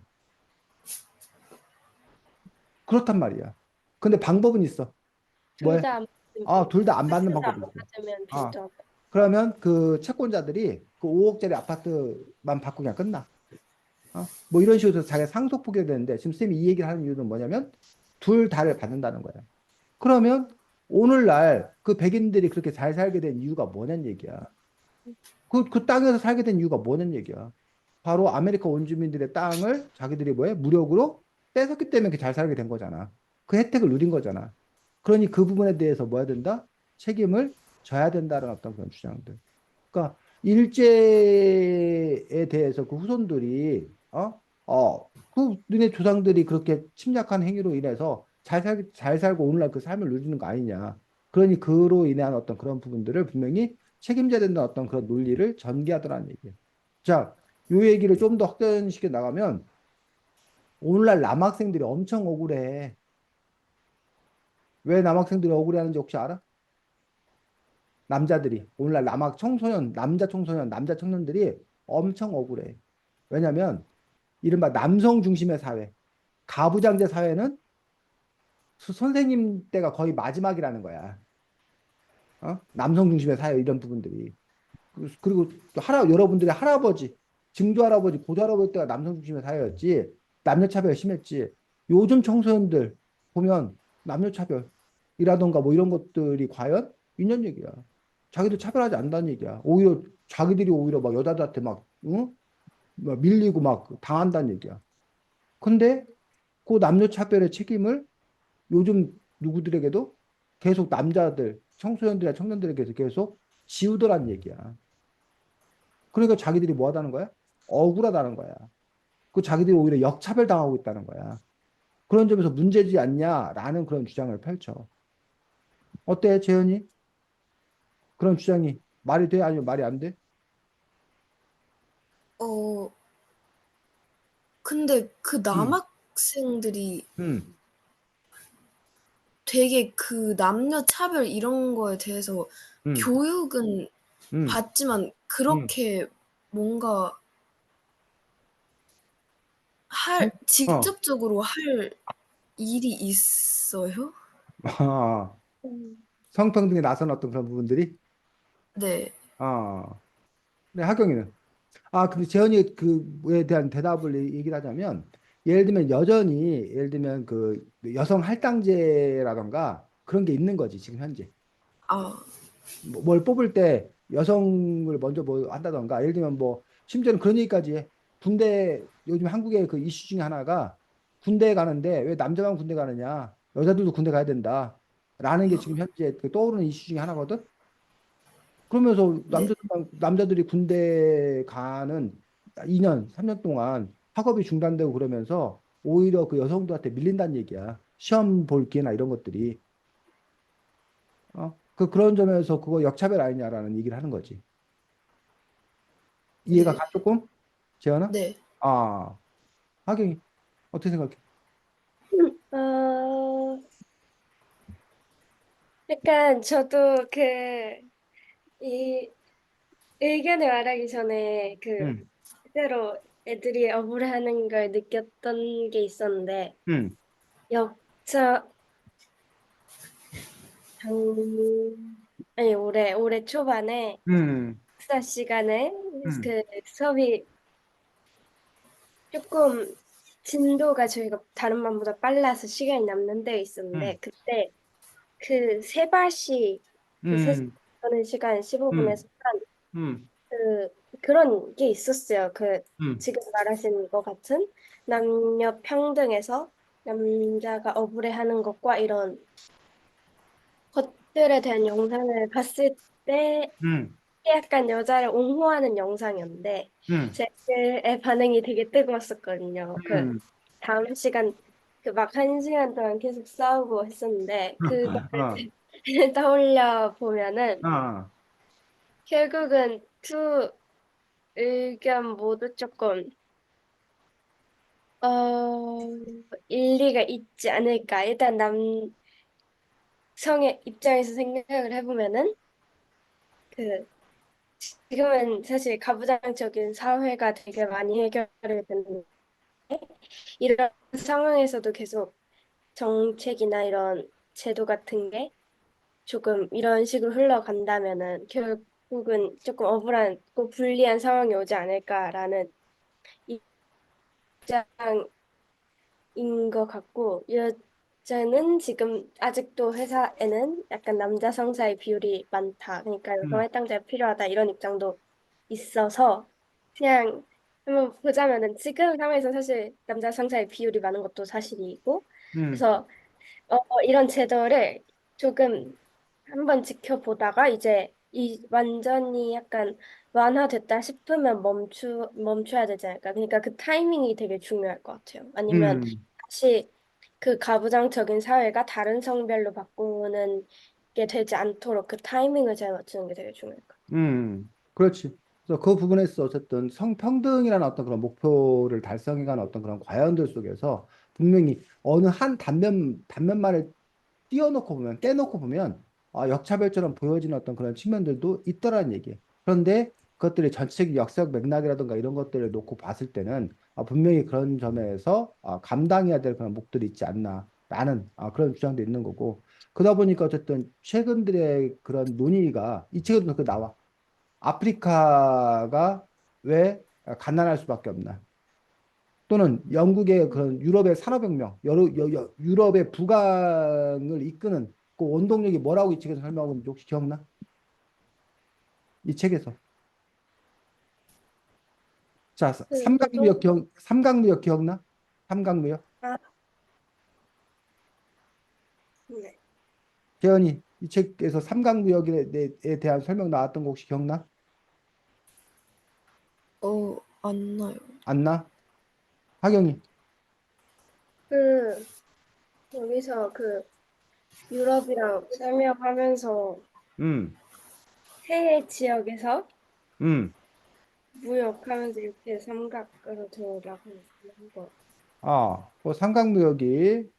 그렇단 말이야. 근데 방법은 있어. 둘 뭐해? 다 안 둘 다 안 받는 둘 다 방법이 안 있어. 받으면 아, 빚도 안 그러면 그 채권자들이 그 5억짜리 아파트만 받고 그냥 끝나. 뭐 이런 식으로 해서 자기가 상속 포기가 되는데 지금 쌤이 이 얘기를 하는 이유는 뭐냐면 둘 다를 받는다는 거야. 그러면 오늘날 그 백인들이 그렇게 잘 살게 된 이유가 뭐냐는 얘기야. 그 땅에서 살게 된 이유가 뭐냐는 얘기야. 바로 아메리카 원주민들의 땅을 자기들이 뭐해? 무력으로 뺏었기 때문에 이렇게 잘 살게 된 거잖아. 그 혜택을 누린 거잖아. 그러니 그 부분에 대해서 뭐 해야 된다? 책임을 져야 된다는 어떤 그런 주장들. 그러니까 일제에 대해서 그 후손들이 그 너네 조상들이 그렇게 침략한 행위로 인해서 잘 살고 오늘날 그 삶을 누리는 거 아니냐. 그러니 그로 인한 어떤 그런 부분들을 분명히 책임져야 된다는 어떤 그런 논리를 전개하더라는 얘기예요. 자, 요 얘기를 좀 더 확전시켜 나가면 오늘날 남학생들이 엄청 억울해. 왜 남학생들이 억울해하는지 혹시 알아? 남자들이 오늘날 남자 청소년, 남자 청년들이 엄청 억울해. 왜냐면 이른바 남성 중심의 사회, 가부장제 사회는 선생님 때가 거의 마지막이라는 거야. 남성 중심의 사회 이런 부분들이. 그리고 또 여러분들의 할아버지, 증조 할아버지, 고조 할아버지 때가 남성 중심의 사회였지. 남녀 차별이 심했지. 요즘 청소년들 보면 남녀 차별이라던가 뭐 이런 것들이 과연 있는 얘기야. 자기들 차별하지 않는다는 얘기야. 오히려 자기들이 오히려 막 여자들한테 응? 막 밀리고 막 당한다는 얘기야. 근데 그 남녀 차별의 책임을 요즘 누구들에게도 계속 남자들, 청소년들이나 청년들에게서 계속 지우더란 얘기야. 그러니까 자기들이 뭐 하다는 거야? 억울하다는 거야. 그 자기들이 오히려 역차별 당하고 있다는 거야. 그런 점에서 문제지 않냐라는 그런 주장을 펼쳐. 어때, 재현이? 그런 주장이 말이 돼? 아니면 말이 안 돼? 어 근데 그 음. 학생들이 음, 되게 그 남녀 차별 이런 거에 대해서 음, 교육은 음, 받지만 음. 그렇게 뭔가 성- 어, 직접적으로 할 일이 있어요? 아, 음. 성평등에 나선 어떤 그런 부분들이, 네. 아, 네, 하경이는. 근데 재현이 그에 대한 대답을 얘기를 하자면, 예를 들면 여전히, 예를 들면 그 여성 할당제라던가 그런 게 있는 거지, 지금 현재. 아, 뭘 뽑을 때 여성을 먼저 뭐 한다던가, 예를 들면 뭐, 심지어는 그런 얘기까지 해. 군대, 요즘 한국의 그 이슈 중에 하나가 군대에 가는데 왜 남자만 군대 가느냐? 여자들도 군대 가야 된다. 라는 게 지금 현재 그 떠오르는 이슈 중에 하나거든? 그러면서 네. 남자들이 군대 가는 2년, 3년 동안 학업이 중단되고 그러면서 오히려 그 여성들한테 밀린다는 얘기야. 시험 볼 기회나 이런 것들이. 그런 점에서 그거 역차별 아니냐라는 얘기를 하는 거지. 이해가 네. 가 조금? 재현아? 네. 아, 하경이 어떻게 생각해? 어, 약간 저도 이 의견을 말하기 전에 응, 그대로 애들이 억울해하는 걸 느꼈던 게 있었는데, 응, 역차, 작, 아니, 올해 초반에 응, 수다 시간에 응, 수업이 조금 진도가 저희가 다른 반보다 빨라서 시간이 남는 데 응, 있었는데, 그때 세바시, 응, 하는 시간 응, 15분에서 응, 그 그런 게 있었어요. 응, 지금 말하신 것 같은 남녀 평등에서 남자가 억울해하는 것과 이런 것들에 대한 영상을 봤을 때 응, 약간 여자를 옹호하는 영상이었는데 응, 제 글의 반응이 되게 뜨거웠었거든요. 응, 다음 시간 막 1시간 동안 계속 싸우고 했었는데 아, 그거를 떠올려 보면은 아, 결국은 두 의견 모두 조금 어, 일리가 있지 않을까. 일단 남성의 입장에서 생각을 해보면은, 그, 지금은 사실 가부장적인 사회가 되게 많이 해결이 되는데, 이런 상황에서도 계속 정책이나 이런 제도 같은 게 조금 이런 식으로 흘러간다면은, 결국은 조금 억울한, 고 불리한 상황이 오지 않을까라는 입장 인 것 같고 여자는 지금 아직도 회사에는 약간 남자 상사의 비율이 많다. 그러니까 여성 응, 할당제가 필요하다 이런 입장도 있어서 그냥 한번 보자면은 지금 상황에서 사실 남자 상사의 비율이 많은 것도 사실이고 응, 그래서 이런 제도를 조금 한번 지켜보다가 이제 완전히 약간 완화됐다 싶으면 멈춰야 되지 않을까. 그러니까 그 타이밍이 되게 중요할 것 같아요. 아니면 응. 다시 그 가부장적인 사회가 다른 성별로 바꾸는 게 되지 않도록 그 타이밍을 잘 맞추는 게 되게 중요할 것 그렇지. 그래서 그 부분에서 어쨌든 성평등이라는 어떤 그런 목표를 달성해가는 어떤 그런 과정들 속에서 분명히 어느 한 단면만을 띄워놓고 보면, 떼놓고 보면, 역차별처럼 보여지는 어떤 그런 측면들도 있더라는 얘기예요. 그런데 그것들이 전체적인 역사적 맥락이라든가 이런 것들을 놓고 봤을 때는 분명히 그런 점에서 감당해야 될 그런 목들이 있지 않나라는 그런 주장도 있는 거고. 그러다 보니까 어쨌든 최근들의 그런 논의가 이 책에도 그 나와. 아프리카가 왜 가난할 수밖에 없나? 또는 영국의 그런 유럽의 산업혁명, 유럽의 부강을 이끄는 그 원동력이 뭐라고 이 책에서 설명하고 있는지 혹시 기억나? 이 책에서. 자, 같아요. 삼강무역 기억나? 삼강무역? 아, 네. 재현이 이 책에서 삼강무역에 대한 설명 나왔던 거 혹시 기억나? 안 나요. 안 나? 하경이. 그 여기서 유럽이랑 설명하면서 음, 해외 지역에서 음, 무역하면서 이렇게 삼각으로 들어가고 있는 거. 그 삼각무역이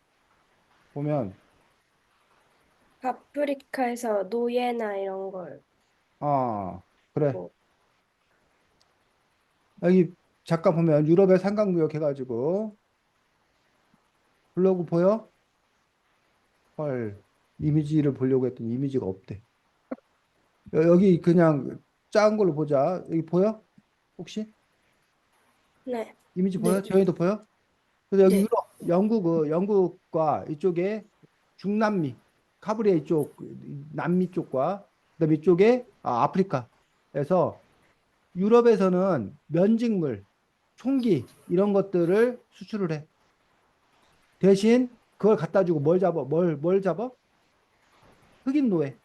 보면, 아프리카에서 노예나 이런 걸 그래. 뭐, 여기 잠깐 보면 유럽의 삼각무역 해가지고, 블로그 보여? 헐, 이미지를 보려고 했더니 이미지가 없대. 여기 그냥 작은 걸로 보자. 여기 보여? 혹시? 네, 이미지 보여? 네, 재현이도 보여? 그래서 여기 네. 유럽, 영국과 이쪽에 중남미, 카브리아 이쪽, 남미 쪽과, 그다음에 이쪽에 아프리카에서 유럽에서는 면직물, 총기 이런 것들을 수출을 해. 대신 그걸 갖다 주고 뭘 잡아? 뭘 잡아? 흑인 노예.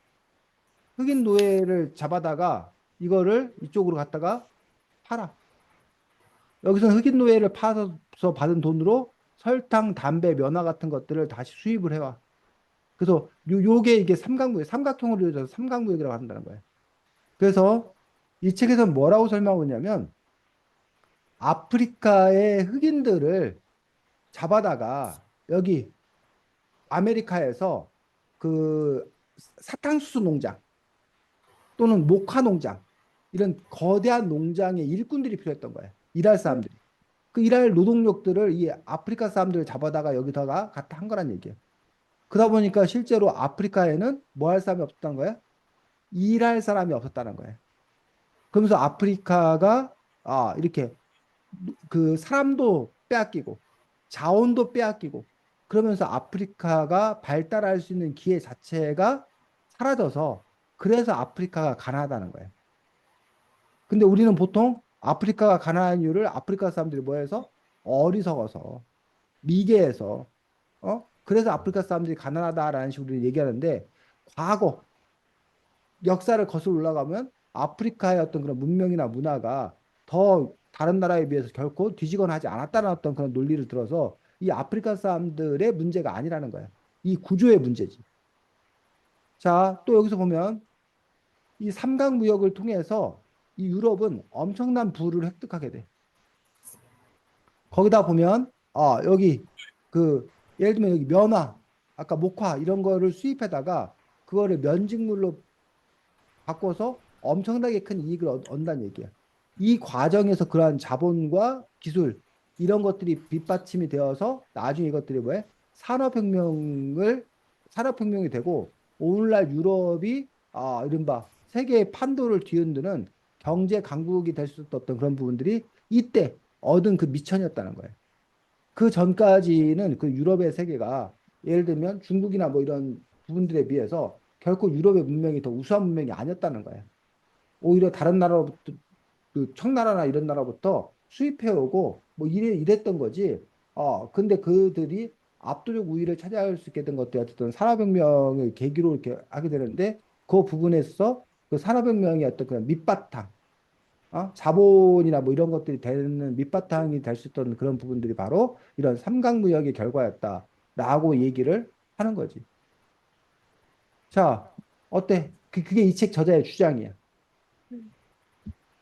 흑인 노예를 잡아다가 이거를 이쪽으로 갖다가 팔아. 여기서 흑인 노예를 팔아서 받은 돈으로 설탕, 담배, 면화 같은 것들을 다시 수입을 해와. 그래서 요게 이게 삼각무역, 삼각형으로 이루어져서 삼각무역이라고 한다는 거예요. 그래서 이 책에서는 뭐라고 설명하고 있냐면 아프리카의 흑인들을 잡아다가 여기 아메리카에서 그 사탕수수 농장 또는 목화 농장 이런 거대한 농장의 일꾼들이 필요했던 거예요. 일할 음, 사람들이. 그 일할 노동력들을 이 아프리카 사람들을 잡아다가 여기다가 갖다 한 거란 얘기예요. 그러다 보니까 실제로 아프리카에는 뭐 할 사람이 없었던 거예요? 일할 사람이 없었다는 거예요. 그러면서 아프리카가 이렇게 그 사람도 빼앗기고 자원도 빼앗기고 그러면서 아프리카가 발달할 수 있는 기회 자체가 사라져서 그래서 아프리카가 가난하다는 거예요. 근데 우리는 보통 아프리카가 가난한 이유를 아프리카 사람들이 뭐 해서 어리석어서 미개해서 그래서 아프리카 사람들이 가난하다라는 식으로 얘기하는데 과거 역사를 거슬러 올라가면 아프리카의 어떤 그런 문명이나 문화가 더 다른 나라에 비해서 결코 뒤지거나 하지 않았다는 어떤 그런 논리를 들어서 이 아프리카 사람들의 문제가 아니라는 거예요. 이 구조의 문제지. 자, 또 여기서 보면 이 삼각무역을 통해서 이 유럽은 엄청난 부를 획득하게 돼. 거기다 보면 여기 그 예를 들면 여기 면화, 아까 목화 이런 거를 수입해다가 그거를 면직물로 바꿔서 엄청나게 큰 이익을 얻는다는 얘기야. 이 과정에서 그러한 자본과 기술 이런 것들이 뒷받침이 되어서 나중에 이것들이 뭐해? 산업혁명이 되고 오늘날 유럽이 이른바 세계의 판도를 뒤흔드는 경제 강국이 될 수 있었던 그런 부분들이 이때 얻은 그 미천이었다는 거예요. 그 전까지는 그 유럽의 세계가 예를 들면 중국이나 뭐 이런 부분들에 비해서 결코 유럽의 문명이 더 우수한 문명이 아니었다는 거예요. 오히려 다른 나라로부터 그 청나라나 이런 나라부터 수입해오고 뭐 이랬던 거지. 근데 그들이 압도적 우위를 차지할 수 있게 된 것도 어쨌든 산업혁명의 계기로 이렇게 하게 되는데 그 부분에서 그 산업혁명의 어떤 그런 밑바탕 자본이나 뭐 이런 것들이 되는 밑바탕이 될 수 있던 그런 부분들이 바로 이런 삼각무역의 결과였다라고 얘기를 하는 거지. 자, 어때? 그게 이 책 저자의 주장이야. 음.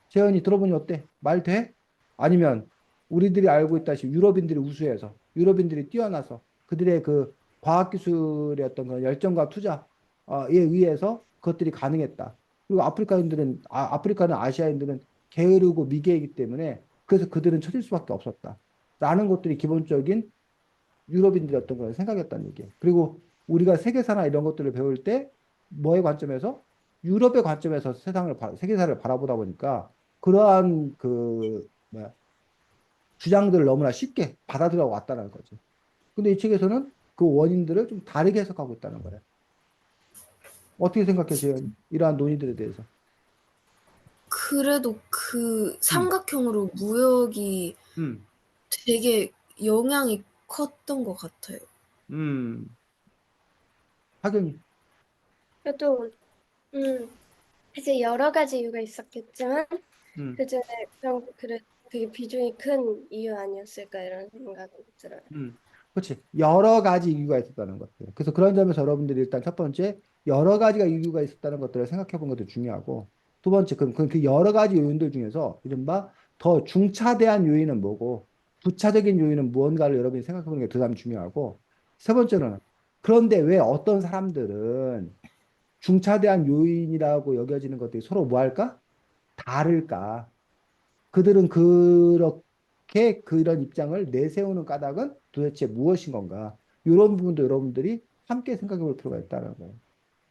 재현이 들어보니 어때? 말 돼? 아니면 우리들이 알고 있다시피 유럽인들이 우수해서 유럽인들이 뛰어나서 그들의 그 과학기술의 어떤 그런 열정과 투자에 의해서 그것들이 가능했다. 그리고 아프리카는 아시아인들은 게으르고 미개이기 때문에 그래서 그들은 처질 수밖에 없었다. 라는 것들이 기본적인 유럽인들의 어떤 그런 생각이었다는 얘기예요. 그리고 우리가 세계사나 이런 것들을 배울 때 뭐의 관점에서 유럽의 관점에서 세계사를 바라보다 보니까 그러한 그 뭐야, 주장들을 너무나 쉽게 받아들여 왔다는 거죠. 근데 이 책에서는 그 원인들을 좀 다르게 해석하고 있다는 거예요. 어떻게 생각해, 재현? 이러한 논의들에 대해서. 그래도 그 음, 삼각형으로 무역이 음, 되게 영향이 컸던 것 같아요. 음. 하경이. 그래도 이제 여러 가지 이유가 있었겠지만 음, 그중에 그게 비중이 큰 이유 아니었을까 이런 생각이 들어요. 그렇지. 여러 가지 이유가 있었다는 것들. 그래서 그런 점에서 여러분들이 일단 첫 번째, 여러 가지가 이유가 있었다는 것들을 생각해 본 것도 중요하고, 두 번째, 그 여러 가지 요인들 중에서 이른바 더 중차대한 요인은 뭐고, 부차적인 요인은 무언가를 여러분이 생각해 보는 게 대단히 중요하고, 세 번째는, 그런데 왜 어떤 사람들은 중차대한 요인이라고 여겨지는 것들이 서로 뭐 할까? 다를까? 그들은 그렇게 그런 입장을 내세우는 까닭은 도대체 무엇인 건가? 이런 부분도 여러분들이 함께 생각해 볼 필요가 있다는 거예요.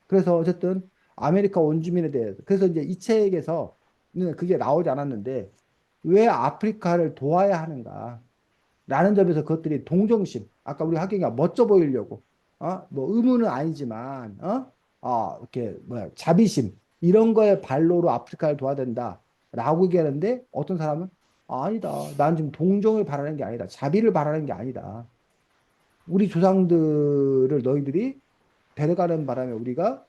그래서 어쨌든 아메리카 원주민에 대해서, 그래서 이제 이 책에서는 그게 나오지 않았는데, 왜 아프리카를 도와야 하는가? 라는 점에서 그것들이 동정심, 아까 우리 하경이가 멋져 보이려고, 뭐 의무는 아니지만, 이렇게 뭐야, 자비심 이런 거에 발로로 아프리카를 도와야 된다라고 얘기하는데 어떤 사람은 아니다, 난 지금 동정을 바라는 게 아니다, 자비를 바라는 게 아니다. 우리 조상들을 너희들이 데려가는 바람에 우리가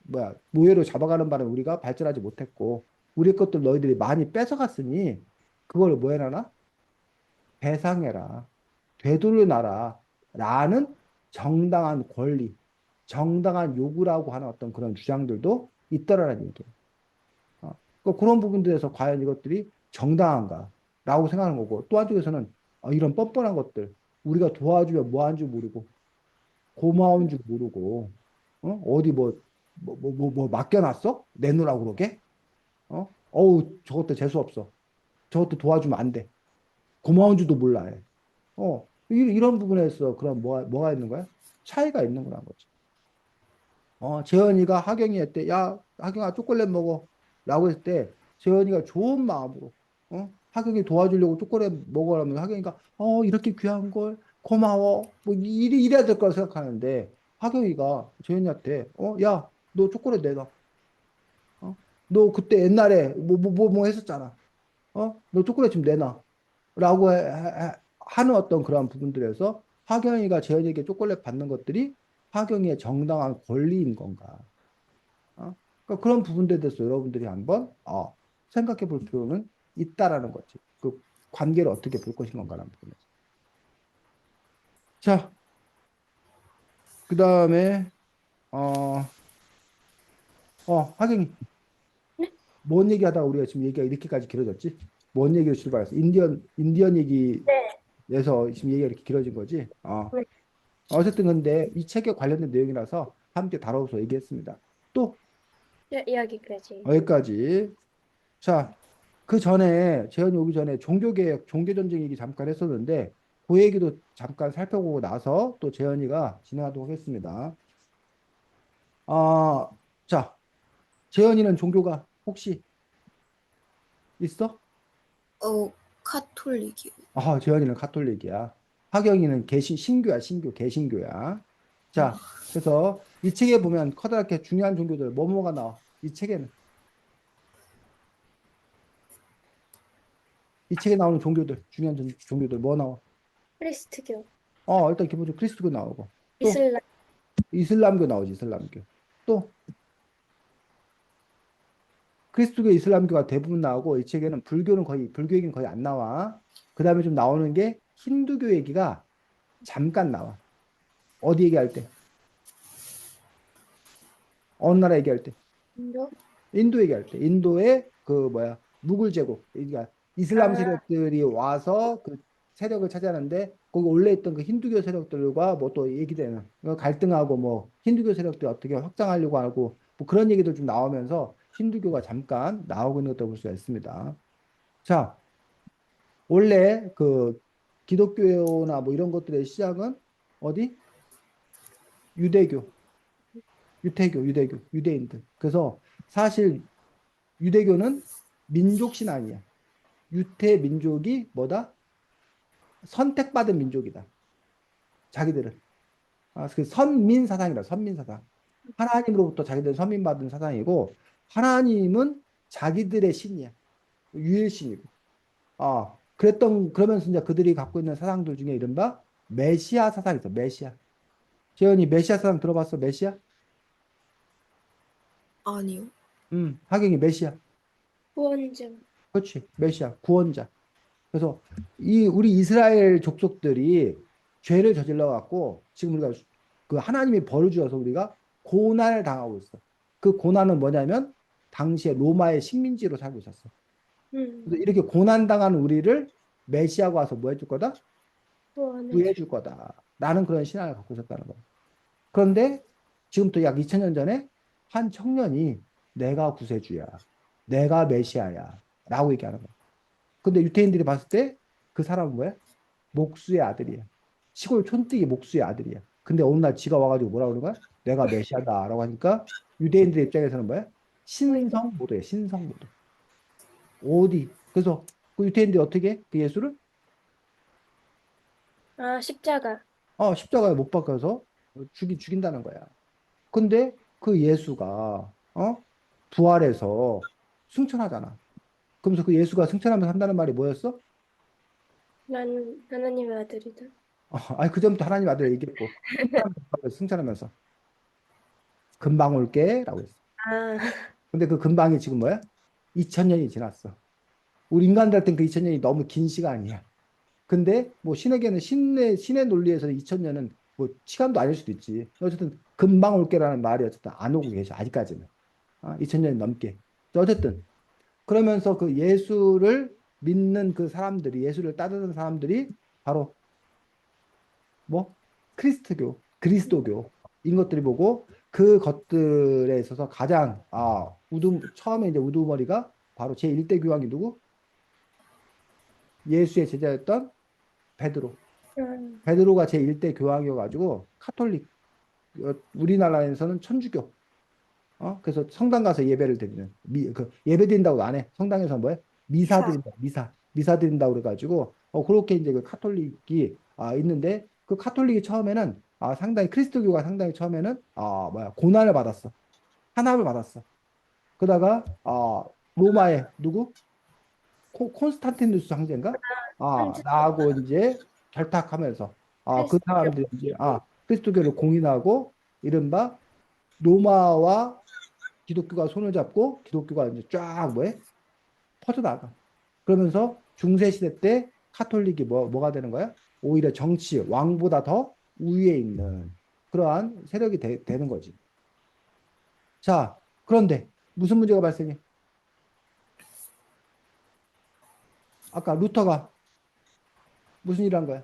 뭐야, 노예로 잡아가는 바람에 우리가 발전하지 못했고 우리 것들 너희들이 많이 뺏어갔으니 그걸 뭐 해놔라? 배상해라. 되돌려놔라. 라는 정당한 권리, 정당한 요구라고 하는 어떤 그런 주장들도 있더라는 얘기예요. 그러니까 그런 부분들에서 과연 이것들이 정당한가? 라고 생각하는 거고, 또 한쪽에서는 이런 뻔뻔한 것들, 우리가 도와주면 뭐 한 줄 모르고, 고마운 줄 모르고, 어디 뭐 맡겨놨어? 내놓으라고 그러게? 어우, 저것도 재수없어. 저것도 도와주면 안 돼. 고마운 줄도 몰라. 해. 이런 부분에서 그럼 뭐가 있는 거야? 차이가 있는 거란 거지. 재현이가 하경이한테, 야, 하경아, 초콜릿 먹어. 라고 했을 때, 재현이가 좋은 마음으로, 하경이 도와주려고 초콜릿 먹으라면 하경이가, 이렇게 귀한 걸, 고마워. 뭐, 이래야 될 거라 생각하는데, 하경이가 재현이한테, 야, 너 초콜릿 내놔. 너 그때 옛날에 뭐 했었잖아. 너 초콜릿 좀 내놔. 라고 하는 어떤 그런 부분들에서 하경이가 재현이에게 초콜릿 받는 것들이 하경이의 정당한 권리인 건가? 그러니까 그런 부분들에 대해서 여러분들이 한번 생각해 볼 필요는 있다라는 거지. 그 관계를 어떻게 볼 것인 건가라는 부분에서. 자, 그 다음에 하경이 네? 뭔 얘기하다가 우리가 지금 얘기가 이렇게까지 길어졌지? 뭔 얘기로 출발했어? 인디언 네. 얘기에서 지금 얘기가 이렇게 길어진 거지? 네. 어쨌든 근데 이 책에 관련된 내용이라서 함께 다뤄서 얘기했습니다. 또 여기까지. 여기까지. 자, 그 전에 재현이 오기 전에 종교개혁, 종교전쟁 얘기 잠깐 했었는데 그 얘기도 잠깐 살펴보고 나서 또 재현이가 진행하도록 하겠습니다. 아, 자, 재현이는 종교가 혹시 있어? 카톨릭이요. 재현이는 카톨릭이야. 하경이는 신교야, 개신교야. 자, 그래서 이 책에 보면 커다랗게 중요한 종교들 뭐뭐가 나와. 이 책에는 이 책에 나오는 종교들, 중요한 종교들 뭐 나와? 크리스트교, 일단 기본적으로 그리스도교 나오고 또 이슬람, 이슬람교 나오지, 이슬람교. 또 그리스도교, 이슬람교가 대부분 나오고 이 책에는 불교 얘기는 거의 안 나와. 그 다음에 좀 나오는 게 힌두교 얘기가 잠깐 나와. 어디 얘기할 때? 어느 나라 얘기할 때? 인도. 인도 얘기할 때. 인도의 그 뭐야, 무굴 제국. 그러니까 이슬람 아, 세력들이 와서 그 세력을 차지하는데 거기 원래 있던 그 힌두교 세력들과 뭐 또 얘기되는 갈등하고 뭐 힌두교 세력들이 어떻게 확장하려고 하고 뭐 그런 얘기도 좀 나오면서 힌두교가 잠깐 나오고 있는 것도 볼 수가 있습니다. 자, 원래 그 기독교나 뭐 이런 것들의 시작은 어디? 유대교, 유대인들. 그래서 사실 유대교는 민족신 아니야. 유태 민족이 뭐다? 선택받은 민족이다. 자기들은. 그 선민 사상이다. 선민 사상. 하나님으로부터 자기들은 선민받은 사상이고 하나님은 자기들의 신이야. 유일신이고. 그러면서 이제 그들이 갖고 있는 사상들 중에 이른바 메시아 사상이 있어. 메시아. 재현이 메시아 사상 들어봤어? 메시아? 아니요. 하경이 메시아. 구원자. 그렇지. 메시아. 구원자. 그래서 우리 이스라엘 족속들이 죄를 저질러 갖고 지금 우리가 그 하나님이 벌을 주어서 우리가 고난을 당하고 있어. 그 고난은 뭐냐면 당시에 로마의 식민지로 살고 있었어. 그래서 이렇게 고난 당한 우리를 메시아가 와서 뭐 해줄 거다? 구원해 구해줄 거다. 라는 그런 신앙을 갖고 있었다는 거예요. 그런데 지금부터 약 2000년 전에 한 청년이 내가 구세주야. 내가 메시아야. 라고 얘기하는 거예요. 근데 유태인들이 봤을 때 그 사람은 뭐야? 목수의 아들이야. 시골 촌뜨기 목수의 아들이야. 근데 어느 날 지가 와가지고 뭐라 그러는 거야? 내가 메시아다라고 하니까 유대인들 입장에서는 뭐야? 보이고. 신성모독이야. 신성모독. 어디? 그래서 그 유태인들이 어떻게 해? 그 예수를 아, 십자가. 십자가에 못 박아서 죽인다는 거야. 근데 그 예수가 부활해서 승천하잖아. 그러면서 그 예수가 승천하면서 한다는 말이 뭐였어? 나는 하나님의 아들이다. 아니 그 전부터 하나님 아들 얘기했고 승천하면서 금방 올게라고 했어. 아, 근데 그 금방이 지금 뭐야? 2000년이 지났어. 우리 인간들한테는 그 2000년이 너무 긴 시간이야. 근데 뭐 신에게는 신의 논리에서는 2000년은 뭐 시간도 아닐 수도 있지. 어쨌든 금방 올게라는 말이 어쨌든 안 오고 계셔 아직까지는. 2000년이 넘게. 어쨌든 그러면서 그 예수를 믿는 그 사람들이 예수를 따르는 사람들이 바로 뭐 그리스도교인 것들이 보고 그 것들에 있어서 가장 처음에 이제 우두머리가 바로 제1대 교황이 누구? 예수의 제자였던 베드로. 음, 베드로가 제1대 교황이어가지고 카톨릭 우리나라에서는 천주교. 그래서 성당 가서 예배를 드리는 예배 드린다고 안 해. 성당에서 뭐해? 미사 사. 드린다. 미사 드린다고 그래가지고 그렇게 이제 그 카톨릭이 있는데 그 카톨릭이 처음에는 상당히 그리스도교가 상당히 처음에는 고난을 받았어. 탄압을 받았어. 그러다가 로마의 누구? 콘스탄티누스 황제인가? 한주 나하고 이제 결탁하면서 그 크리스교. 사람들이 이제 그리스도교를 공인하고 이른바 로마와 기독교가 손을 잡고 기독교가 이제 쫙 뭐해? 퍼져나가. 그러면서 중세 시대 때 카톨릭이 뭐가 되는 거야? 오히려 정치, 왕보다 더 우위에 있는 그러한 세력이 되는 거지. 자, 그런데 무슨 문제가 발생해? 아까 루터가 무슨 일을 한 거야?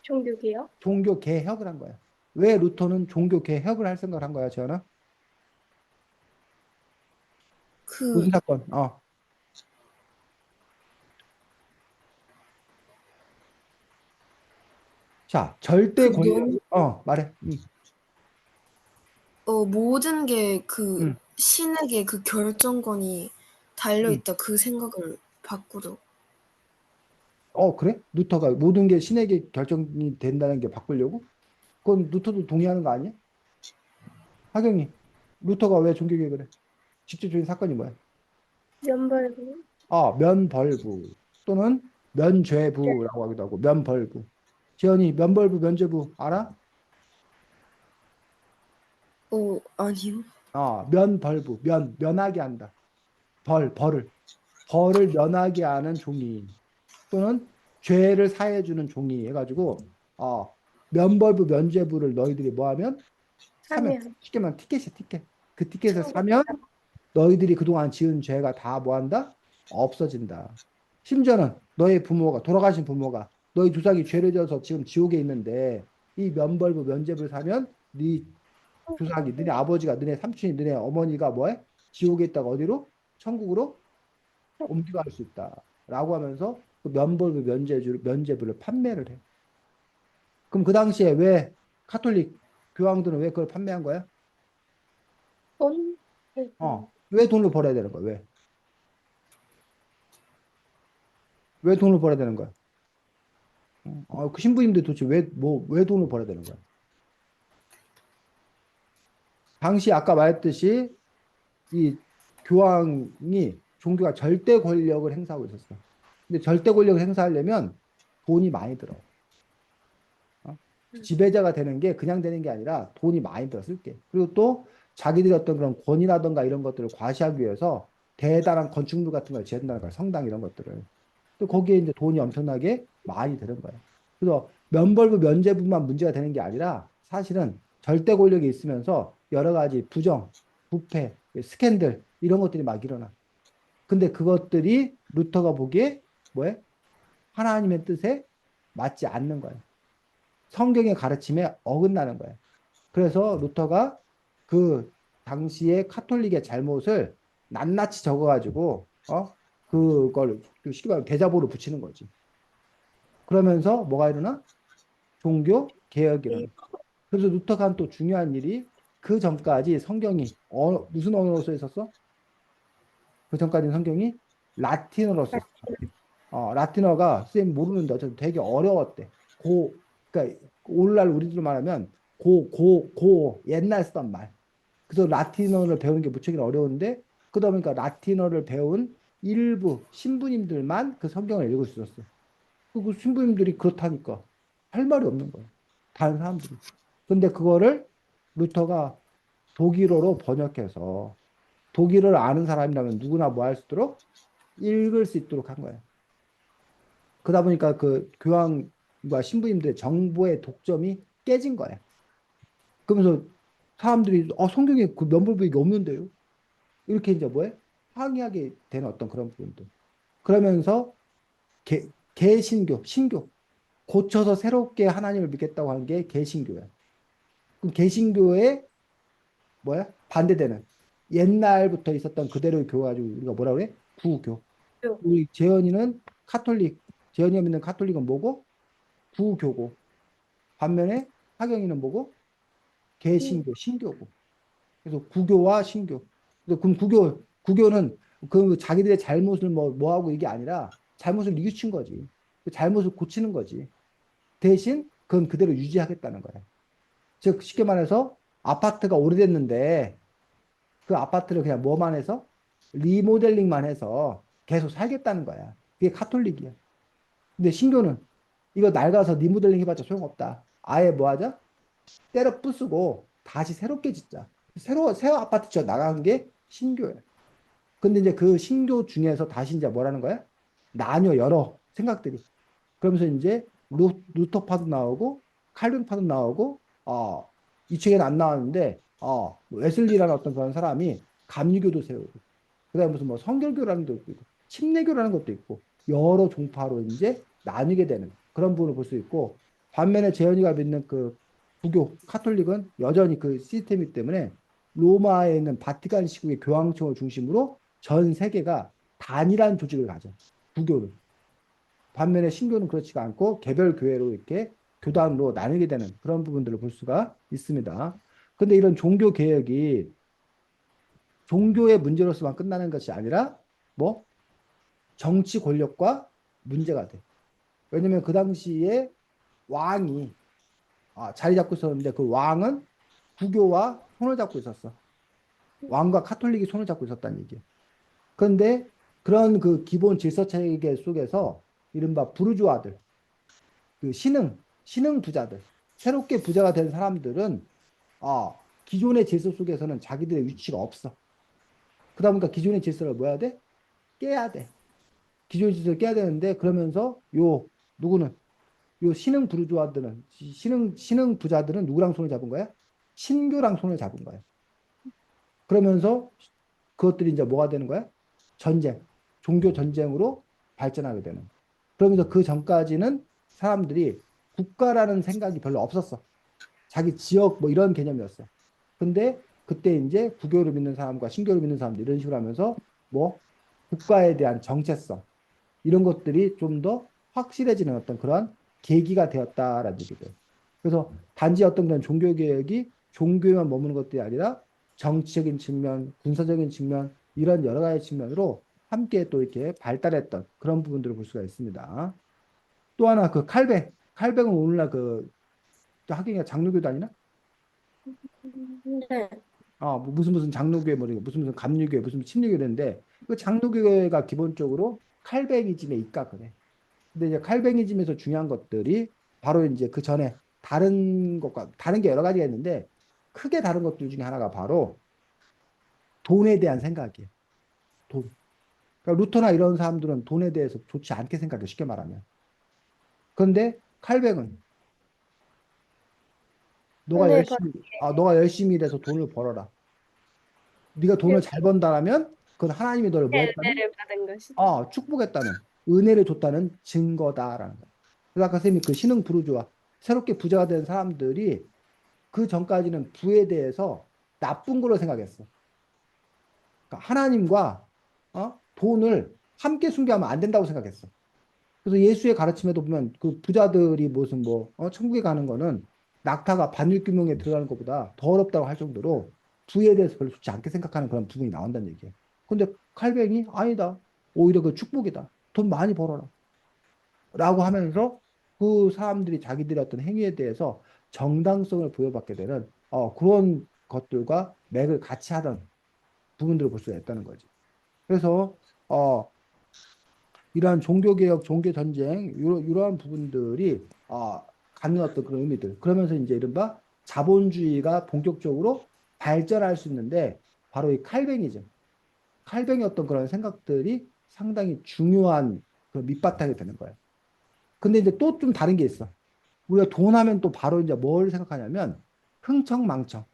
종교개혁. 종교 개혁을 한 거야. 왜 루터는 종교 개혁을 할 생각을 한 거야, 지현아? 그 무슨 사건? 자, 절대 권력, 너무 말해. 모든 게 그 응, 신에게 그 결정권이 달려 응. 있다 그 생각을 바꾸려. 그래? 루터가 모든 게 신에게 결정이 된다는 게 바꾸려고? 그건 루터도 동의하는 거 아니야? 하경이, 루터가 왜 종교 개혁을 해? 직접적인 사건이 뭐야? 면벌부. 면벌부 또는 면죄부라고 하기도 하고 면벌부. 지연이 면벌부 면죄부 알아? 아니요. 면벌부 면하게 한다. 벌을 면하게 하는 종이 또는 죄를 사해주는 종이 해가지고 면벌부 면죄부를 너희들이 뭐하면 사면 사면. 쉽게 말하면 티켓이야 티켓. 그 티켓을 천국. 사면 너희들이 그동안 지은 죄가 다 뭐한다? 없어진다. 심지어는 너의 부모가 돌아가신 부모가 너희 조상이 죄를 져서 지금 지옥에 있는데 이 면벌부 면죄부를 사면 네 조상이 너네 아버지가 너네 삼촌이 너네 어머니가 뭐해? 지옥에 있다가 어디로? 천국으로 옮겨갈 수 있다라고 하면서 그 면벌부 면죄부를 판매를 해. 그럼 그 당시에 왜 카톨릭 교황들은 왜 그걸 판매한 거야? 돈. 왜 돈을 벌어야 되는 거야? 왜 돈을 벌어야 되는 거야? 그 신부님들 도대체 왜 돈을 벌어야 되는 거야? 당시 아까 말했듯이 이 교황이 종교가 절대 권력을 행사하고 있었어. 근데 절대 권력을 행사하려면 돈이 많이 들어. 지배자가 되는 게 그냥 되는 게 아니라 돈이 많이 들어 쓸게. 그리고 또 자기들이 어떤 그런 권위라든가 이런 것들을 과시하기 위해서 대단한 건축물 같은 걸 지은다는 거야. 성당 이런 것들을. 또 거기에 이제 돈이 엄청나게 많이 드는 거야. 그래서 면벌부 면죄부만 문제가 되는 게 아니라 사실은 절대 권력이 있으면서 여러 가지 부정, 부패, 스캔들 이런 것들이 막 일어나. 근데 그것들이 루터가 보기에 뭐해? 하나님의 뜻에 맞지 않는 거야. 성경의 가르침에 어긋나는 거야. 그래서 루터가 그 당시에 카톨릭의 잘못을 낱낱이 적어가지고 그걸 쉽게 말하면 대자보로 붙이는 거지. 그러면서 뭐가 일어나? 종교 개혁이 일어나. 그래서 루터가 한 또 중요한 일이 그 전까지 성경이 무슨 언어로 써 있었어? 그 전까지는 성경이 라틴어로 썼어. 라틴어가 쌤 모르는데 어쨌든 되게 어려웠대. 그러니까 오늘날 우리들로 말하면 옛날 쓰던 말. 그래서 라틴어를 배우는 게 무척이나 어려운데 그러다 보니까 라틴어를 배운 일부 신부님들만 그 성경을 읽을 수 있었어. 그 신부님들이 그렇다니까 할 말이 없는 거야. 다른 사람들이. 근데 그거를 루터가 독일어로 번역해서 독일어를 아는 사람이라면 누구나 뭐 할 수 있도록 읽을 수 있도록 한 거야. 그러다 보니까 그 교황과 신부님들의 정보의 독점이 깨진 거야. 그러면서 사람들이 성경에 그 면불부익이 없는데요. 이렇게 이제 뭐해? 항의하게 되는 어떤 그런 부분들. 그러면서 개신교, 신교 고쳐서 새롭게 하나님을 믿겠다고 하는 게 개신교야. 그럼 개신교에 뭐야? 반대되는 옛날부터 있었던 그대로의 교회 가지고 우리가 뭐라 그래? 구교. 우리 재현이는 카톨릭, 재현이가 믿는 카톨릭은 뭐고? 구교고. 반면에 하경이는 뭐고? 개신교, 신교고. 그래서 구교와 신교. 그럼 구교는 그 자기들의 잘못을 뭐 하고 이게 아니라 잘못을 뉘우친 거지. 그 잘못을 고치는 거지. 대신 그건 그대로 유지하겠다는 거야. 즉 쉽게 말해서 아파트가 오래됐는데 그 아파트를 그냥 뭐만 해서 리모델링만 해서 계속 살겠다는 거야. 그게 카톨릭이야. 근데 신교는 이거 낡아서 리모델링 해봤자 소용없다. 아예 뭐 하자? 때려 부수고 다시 새롭게 짓자. 새 아파트 져 나간 게 신교야. 근데 이제 그 신교 중에서 다시 이제 뭐라는 거야? 나뉘어 여러 생각들이. 그러면서 이제 루터파도 나오고 칼빈파도 나오고 이 책에는 안 나왔는데 웨슬리라는 어떤 그런 사람이 감리교도 세우고 그다음에 무슨 뭐 성결교라는 것도 있고 침례교라는 것도 있고 여러 종파로 이제 나뉘게 되는 그런 부분을 볼 수 있고 반면에 재현이가 믿는 그 부교 카톨릭은 여전히 그 시스템이기 때문에 로마에 있는 바티칸 시국의 교황청을 중심으로 전 세계가 단일한 조직을 가져 부교를 반면에 신교는 그렇지가 않고 개별 교회로 이렇게 교단으로 나누게 되는 그런 부분들을 볼 수가 있습니다. 근데 이런 종교 개혁이 종교의 문제로서만 끝나는 것이 아니라 뭐 정치 권력과 문제가 돼. 왜냐면 그 당시에 왕이 자리 잡고 있었는데 그 왕은 부교와 손을 잡고 있었어. 왕과 카톨릭이 손을 잡고 있었다는 얘기야. 그런데 그런 그 기본 질서 체계 속에서 이른바 부르주아들, 그 신흥 부자들, 새롭게 부자가 된 사람들은 기존의 질서 속에서는 자기들의 위치가 없어. 그러다 보니까 기존의 질서를 뭐 해야 돼? 깨야 돼. 기존의 질서를 깨야 되는데 그러면서 누구는 요 신흥 부르주아들은 신흥 부자들은 누구랑 손을 잡은 거야? 신교랑 손을 잡은 거야. 그러면서 그것들이 이제 뭐가 되는 거야? 전쟁, 종교 전쟁으로 발전하게 되는. 그러면서 그 전까지는 사람들이 국가라는 생각이 별로 없었어. 자기 지역 뭐 이런 개념이었어. 근데 그때 이제 부교를 믿는 사람과 신교를 믿는 사람들 이런 식으로 하면서 뭐 국가에 대한 정체성 이런 것들이 좀 더 확실해지는 어떤 그런 계기가 되었다라는 얘기들. 그래서 단지 어떤 그런 종교 개혁이 종교에만 머무는 것들이 아니라 정치적인 측면, 군사적인 측면 이런 여러 가지 측면으로 함께 또 이렇게 발달했던 그런 부분들을 볼 수가 있습니다. 또 하나 그 칼뱅은 오늘날 그 하경이가 장로교 다니나? 네. 뭐 무슨 장로교회 뭐 무슨 감리교회 무슨 침례교회인데 그 장로교회가 기본적으로 칼뱅이즘에 입각을 해. 근데 이제 칼뱅이즘에서 중요한 것들이 바로 이제 그 전에 다른 게 여러 가지가 있는데 크게 다른 것들 중에 하나가 바로 돈에 대한 생각이에요. 돈. 그러니까 루터나 이런 사람들은 돈에 대해서 좋지 않게 생각해 쉽게 말하면. 그런데 칼뱅은 돈을 벌 너가 열심히 일해서 돈을 벌어라. 네가 돈을 잘 번다라면 그건 하나님이 너를 뭐 했다는? 를 받은 것이. 축복했다는. 은혜를 줬다는 증거다라는 거예요. 그래서 아까 선생님이 그 신흥 부르주아 새롭게 부자가 된 사람들이 그 전까지는 부에 대해서 나쁜 걸로 생각했어. 그러니까 하나님과 돈을 함께 숭배하면 안 된다고 생각했어. 그래서 예수의 가르침에도 보면 그 부자들이 무슨 뭐 천국에 가는 거는 낙타가 바늘구멍에 들어가는 것보다 더 어렵다고 할 정도로 부에 대해서 별로 좋지 않게 생각하는 그런 부분이 나온다는 얘기예요. 근데 칼뱅이 아니다. 오히려 그 축복이다. 돈 많이 벌어라. 라고 하면서 그 사람들이 자기들의 어떤 행위에 대해서 정당성을 부여받게 되는 그런 것들과 맥을 같이 하던 부분들을 볼 수가 있다는 거지. 그래서 어, 이러한 종교개혁, 종교전쟁, 이러한 부분들이 갖는 어떤 그런 의미들. 그러면서 이제 이른바 자본주의가 본격적으로 발전할 수 있는데 바로 이 칼뱅이즘, 칼뱅이 어떤 그런 생각들이 상당히 중요한 그 밑바탕이 되는 거예요. 근데 이제 또 좀 다른 게 있어. 우리가 돈 하면 또 바로 이제 뭘 생각하냐면 흥청망청.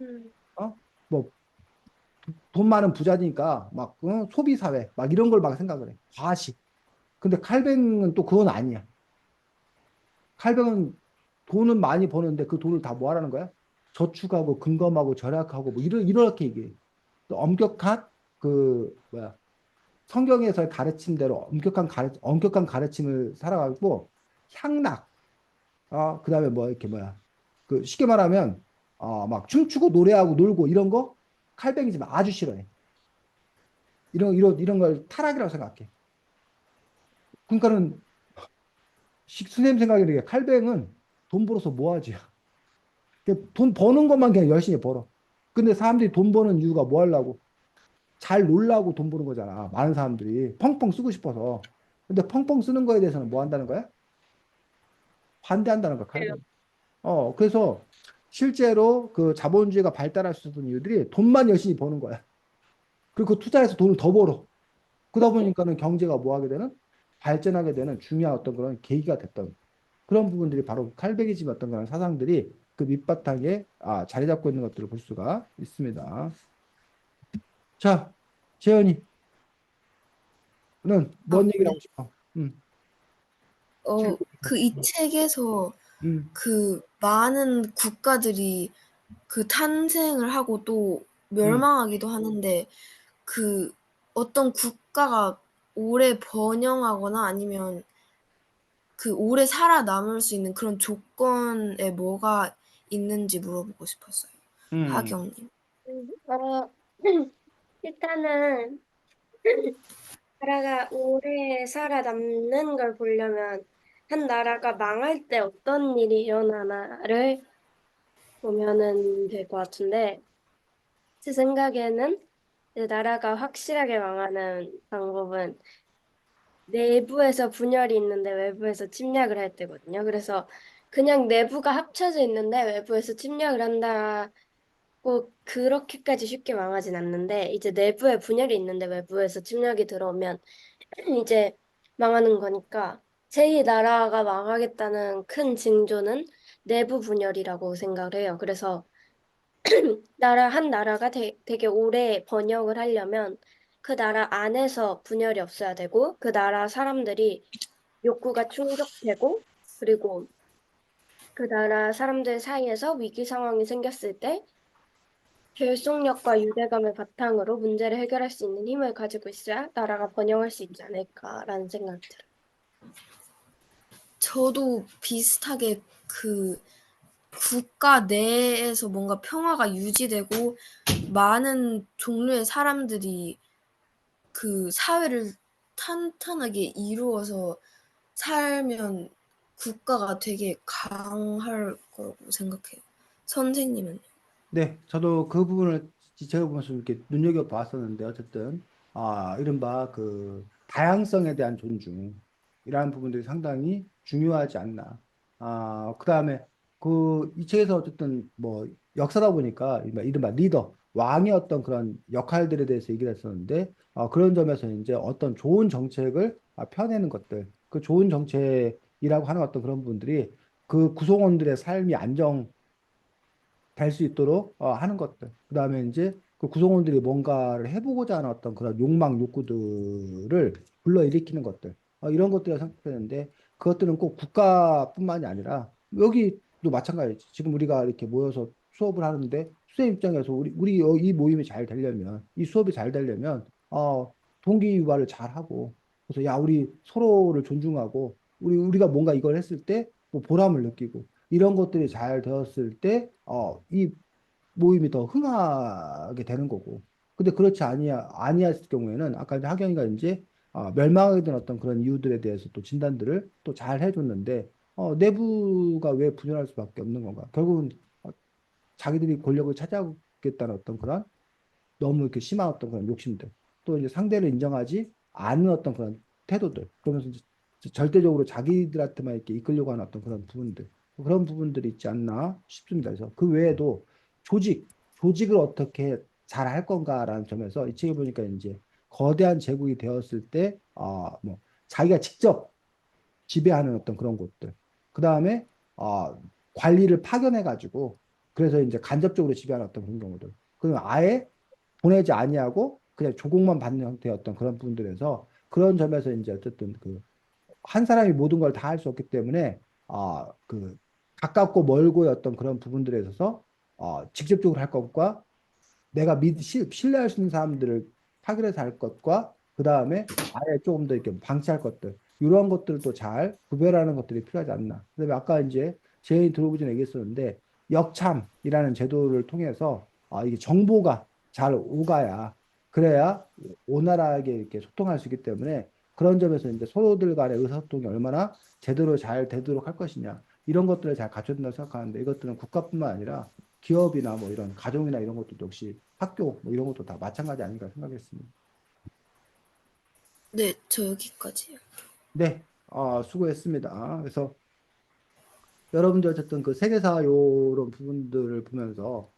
음, 어? 뭐 돈 많은 부자니까 막 소비 사회 막 이런 걸 막 생각을 해. 과시. 근데 칼뱅은 또 그건 아니야. 칼뱅은 돈은 많이 버는데 그 돈을 다 뭐 하라는 거야? 저축하고 근검하고 절약하고 뭐 이렇게 얘기해. 또 엄격한 그 뭐야 성경에서의 가르침대로 엄격한 가르침을 살아가고 향락 그다음에 뭐 이렇게 뭐야 그 쉽게 말하면 막 춤추고 노래하고 놀고 이런 거 칼뱅이지만 아주 싫어해. 이런 걸 타락이라고 생각해. 그러니까는 선생님 생각에 칼뱅은 돈 벌어서 뭐 하지? 돈 버는 것만 그냥 열심히 벌어. 근데 사람들이 돈 버는 이유가 뭐 하려고? 잘 놀라고 돈 버는 거잖아. 많은 사람들이 펑펑 쓰고 싶어서. 근데 펑펑 쓰는 거에 대해서는 뭐 한다는 거야? 반대한다는 거야, 칼뱅. 그래서 실제로 그 자본주의가 발달할 수 있었던 이유들이 돈만 열심히 버는 거야. 그리고 그 투자해서 돈을 더 벌어. 그러다 보니까는 경제가 뭐 하게 되는? 발전하게 되는 중요한 어떤 그런 계기가 됐던 그런 부분들이 바로 칼뱅이즘 어떤 그런 사상들이 그 밑바탕에 자리 잡고 있는 것들을 볼 수가 있습니다. 자, 재현이는 아, 뭔 얘기를 네. 하고 싶어? 그 이 책에서 음, 그 많은 국가들이 그 탄생을 하고 또 음, 멸망하기도 하는데 그 어떤 국가가 오래 번영하거나 아니면 그 오래 살아남을 수 있는 그런 조건에 뭐가 있는지 물어보고 싶었어요. 음, 하경님. 어, 일단은 나라가 오래 살아남는 걸 보려면 한 나라가 망할 때 어떤 일이 일어나나를 보면은 될 것 같은데 제 생각에는 이 나라가 확실하게 망하는 방법은 내부에서 분열이 있는데 외부에서 침략을 할 때거든요. 그래서 그냥 내부가 합쳐져 있는데 외부에서 침략을 한다고 그렇게까지 쉽게 망하진 않는데 이제 내부에 분열이 있는데 외부에서 침략이 들어오면 이제 망하는 거니까 제2 나라가 망하겠다는 큰 징조는 내부 분열이라고 생각을 해요. 그래서 한 나라가 되게 오래 번영을 하려면 그 나라 안에서 분열이 없어야 되고 그 나라 사람들이 욕구가 충족되고 그리고 그 나라 사람들 사이에서 위기 상황이 생겼을 때 결속력과 유대감을 바탕으로 문제를 해결할 수 있는 힘을 가지고 있어야 나라가 번영할 수 있지 않을까라는 생각이 들어요. 저도 비슷하게 그 국가 내에서 뭔가 평화가 유지되고 많은 종류의 사람들이 그 사회를 탄탄하게 이루어서 살면 국가가 되게 강할 거라고 생각해요. 선생님은요? 네, 저도 그 부분을 제가 보면서 이렇게 눈여겨 봤었는데 어쨌든 이른바 그 다양성에 대한 존중이라는 부분들이 상당히 중요하지 않나. 그다음에 그 이 책에서 어쨌든 뭐 역사다 보니까 이른바 리더, 왕의 어떤 그런 역할들에 대해서 얘기를 했었는데 그런 점에서 이제 어떤 좋은 정책을 펴내는 것들, 그 좋은 정책이라고 하는 어떤 그런 부분들이 그 구성원들의 삶이 안정 될 수 있도록 하는 것들. 그다음에 이제 그 구성원들이 뭔가를 해보고자 하는 어떤 그런 욕망, 욕구들을 불러일으키는 것들, 이런 것들을 생각하는데 그것들은 꼭 국가뿐만이 아니라 여기도 마찬가지지. 지금 우리가 이렇게 모여서 수업을 하는데 수생 입장에서 우리 이 모임이 잘 되려면, 이 수업이 잘 되려면, 동기 유발을 잘 하고, 그래서 야, 우리 서로를 존중하고, 우리가 뭔가 이걸 했을 때 뭐 보람을 느끼고, 이런 것들이 잘 되었을 때, 이 모임이 더 흥하게 되는 거고. 근데 그렇지 아니했을 경우에는 아까 이제 학영이가 이제 멸망하게 된 어떤 그런 이유들에 대해서 또 진단들을 또 잘 해줬는데 내부가 왜 분열할 수밖에 없는 건가? 결국은 어, 자기들이 권력을 찾아오겠다는 어떤 그런 너무 이렇게 심한 어떤 그런 욕심들, 또 이제 상대를 인정하지 않는 어떤 그런 태도들, 그러면서 이제 절대적으로 자기들한테만 이렇게 이끌려고 하는 어떤 그런 부분들, 그런 부분들이 있지 않나 싶습니다. 그래서 그 외에도 조직을 어떻게 잘 할 건가라는 점에서 이 책에 보니까 이제 거대한 제국이 되었을 때, 뭐 자기가 직접 지배하는 어떤 그런 곳들. 그 다음에 관리를 파견해 가지고 그래서 이제 간접적으로 지배하는 어떤 그런 경우들. 그리고 아예 보내지 아니하고 그냥 조공만 받는 형태의 어떤 그런 부분들에서 그런 점에서 이제 어쨌든 그 한 사람이 모든 걸 다 할 수 없기 때문에 그 가깝고 멀고의 어떤 그런 부분들에 있어서 직접적으로 할 것과 내가 신뢰할 수 있는 사람들을 타겟해서 할 것과 그 다음에 아예 조금 더 이렇게 방치할 것들 이런 것들도 잘 구별하는 것들이 필요하지 않나. 그다음에 아까 이제 제이 들어오기 전에 얘기했었는데 역참이라는 제도를 통해서 이게 정보가 잘 오가야 그래야 원활하게 이렇게 소통할 수 있기 때문에 그런 점에서 이제 서로들 간의 의사소통이 얼마나 제대로 잘 되도록 할 것이냐 이런 것들을 잘 갖춰야 된다고 생각하는데 이것들은 국가뿐만 아니라 기업이나 뭐 이런 가정이나 이런 것도 역시 학교 뭐 이런 것도 다 마찬가지 아닌가 생각했습니다. 네, 저 여기까지요. 네, 수고했습니다. 그래서 여러분들 어쨌든 그 세계사 이런 부분들을 보면서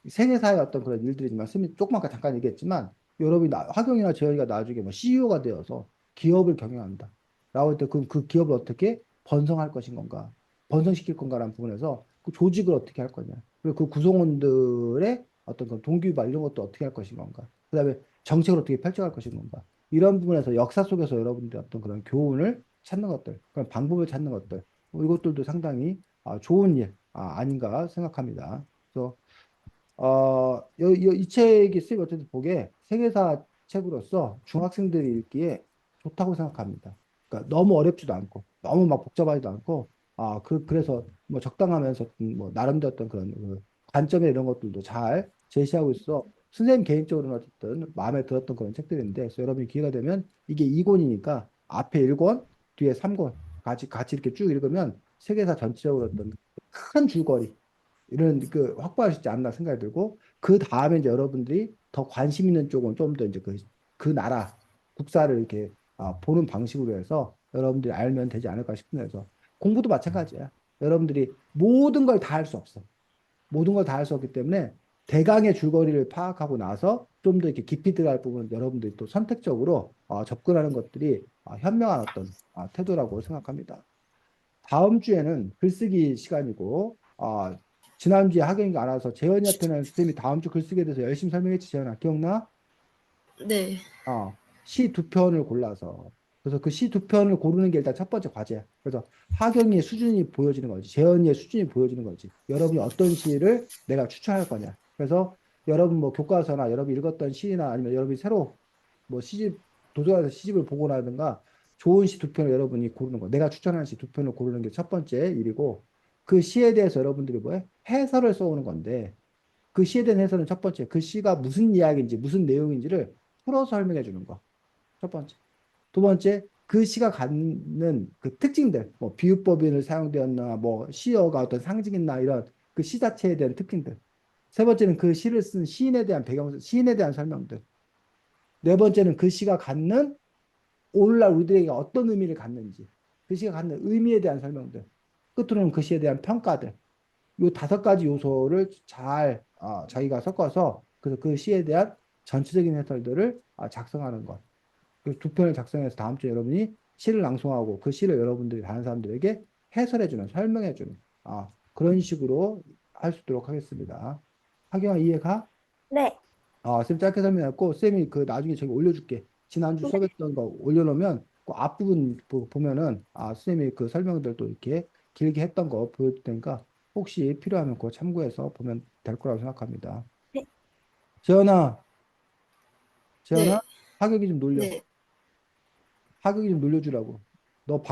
세계사의 어떤 그런 일들이지만 스미 조금 아까 잠깐 얘기했지만 여러분이 화경이나 재현이가 나중에 뭐 CEO가 되어서 기업을 경영한다. 라고 할 때 그 기업을 어떻게 번성할 것인 건가, 번성시킬 건가라는 부분에서 그 조직을 어떻게 할 거냐, 그리고 그 구성원들의 어떤 그 동기부여 이런 것도 어떻게 할 것인 건가, 그다음에 정책을 어떻게 펼쳐갈 것인 건가, 이런 부분에서 역사 속에서 여러분들의 어떤 그런 교훈을 찾는 것들, 그런 방법을 찾는 것들 이것들도 상당히 좋은 일 아닌가 생각합니다. 그래서 이 책이 쓰기 어쨌든 보게 세계사 책으로서 중학생들이 읽기에 좋다고 생각합니다. 그러니까 너무 어렵지도 않고 너무 막 복잡하지도 않고 그래서 뭐 적당하면서 뭐 나름대로 어떤 그런 그 관점에 이런 것들도 잘 제시하고 있어. 선생님 개인적으로는 어쨌든 마음에 들었던 그런 책들인데 그래서 여러분이 기회가 되면 이게 2권이니까 앞에 1권 뒤에 3권 같이 이렇게 쭉 읽으면 세계사 전체적으로 어떤 큰 줄거리 이런 그 확보할 수 있지 않나 생각이 들고 그 다음에 이제 여러분들이 더 관심 있는 쪽은 좀 더 이제 그 나라 국사를 이렇게 보는 방식으로 해서 여러분들이 알면 되지 않을까 싶습니다. 공부도 마찬가지야. 여러분들이 모든 걸 다 할 수 없어. 모든 걸 다 할 수 없기 때문에 대강의 줄거리를 파악하고 나서 좀 더 이렇게 깊이 들어갈 부분은 여러분들이 또 선택적으로 접근하는 것들이 현명한 어떤 태도라고 생각합니다. 다음 주에는 글쓰기 시간이고, 지난주에 학연이가 안 와서 재현이한테는 쌤이 다음 주 글쓰기에 대해서 열심히 설명했지, 재현아. 기억나? 네, 시 두 편을 골라서. 그래서 그 시 두 편을 고르는 게 일단 첫 번째 과제야. 그래서 하경이의 수준이 보여지는 거지. 재현이의 수준이 보여지는 거지. 여러분이 어떤 시를 내가 추천할 거냐. 그래서 여러분 뭐 교과서나 여러분이 읽었던 시나 아니면 여러분이 새로 뭐 시집 도서관에서 시집을 보거나든가 좋은 시 두 편을 여러분이 고르는 거. 내가 추천하는 시 두 편을 고르는 게 첫 번째 일이고 그 시에 대해서 여러분들이 뭐해? 해설을 써오는 건데 그 시에 대한 해설은 첫 번째 그 시가 무슨 이야기인지 무슨 내용인지를 풀어서 설명해 주는 거. 첫 번째. 두 번째, 그 시가 갖는 그 특징들, 뭐 비유법인을 사용되었나, 뭐 시어가 어떤 상징이나 이런 그 시 자체에 대한 특징들. 세 번째는 그 시를 쓴 시인에 대한 배경, 시인에 대한 설명들. 네 번째는 그 시가 갖는 오늘날 우리들에게 어떤 의미를 갖는지, 그 시가 갖는 의미에 대한 설명들. 끝으로는 그 시에 대한 평가들. 이 다섯 가지 요소를 잘 자기가 섞어서 그래서 그 시에 대한 전체적인 해설들을 작성하는 것. 그 두 편을 작성해서 다음 주에 여러분이 시를 낭송하고 그 시를 여러분들이 다른 사람들에게 해설해주는, 설명해주는 그런 식으로 할 수 있도록 하겠습니다. 하경아 이해가? 네. 쌤 짧게 설명했고, 쌤이 그 나중에 저기 올려줄게. 지난주 네. 수업했던 거 올려놓으면 그 앞부분 보면은 쌤이 그 설명들도 이렇게 길게 했던 거 보여줄 테니까 혹시 필요하면 그거 참고해서 보면 될 거라고 생각합니다. 네. 재현아, 재현아, 네. 하경이 좀 놀려. 네. 하경이 좀 놀려주라고. 너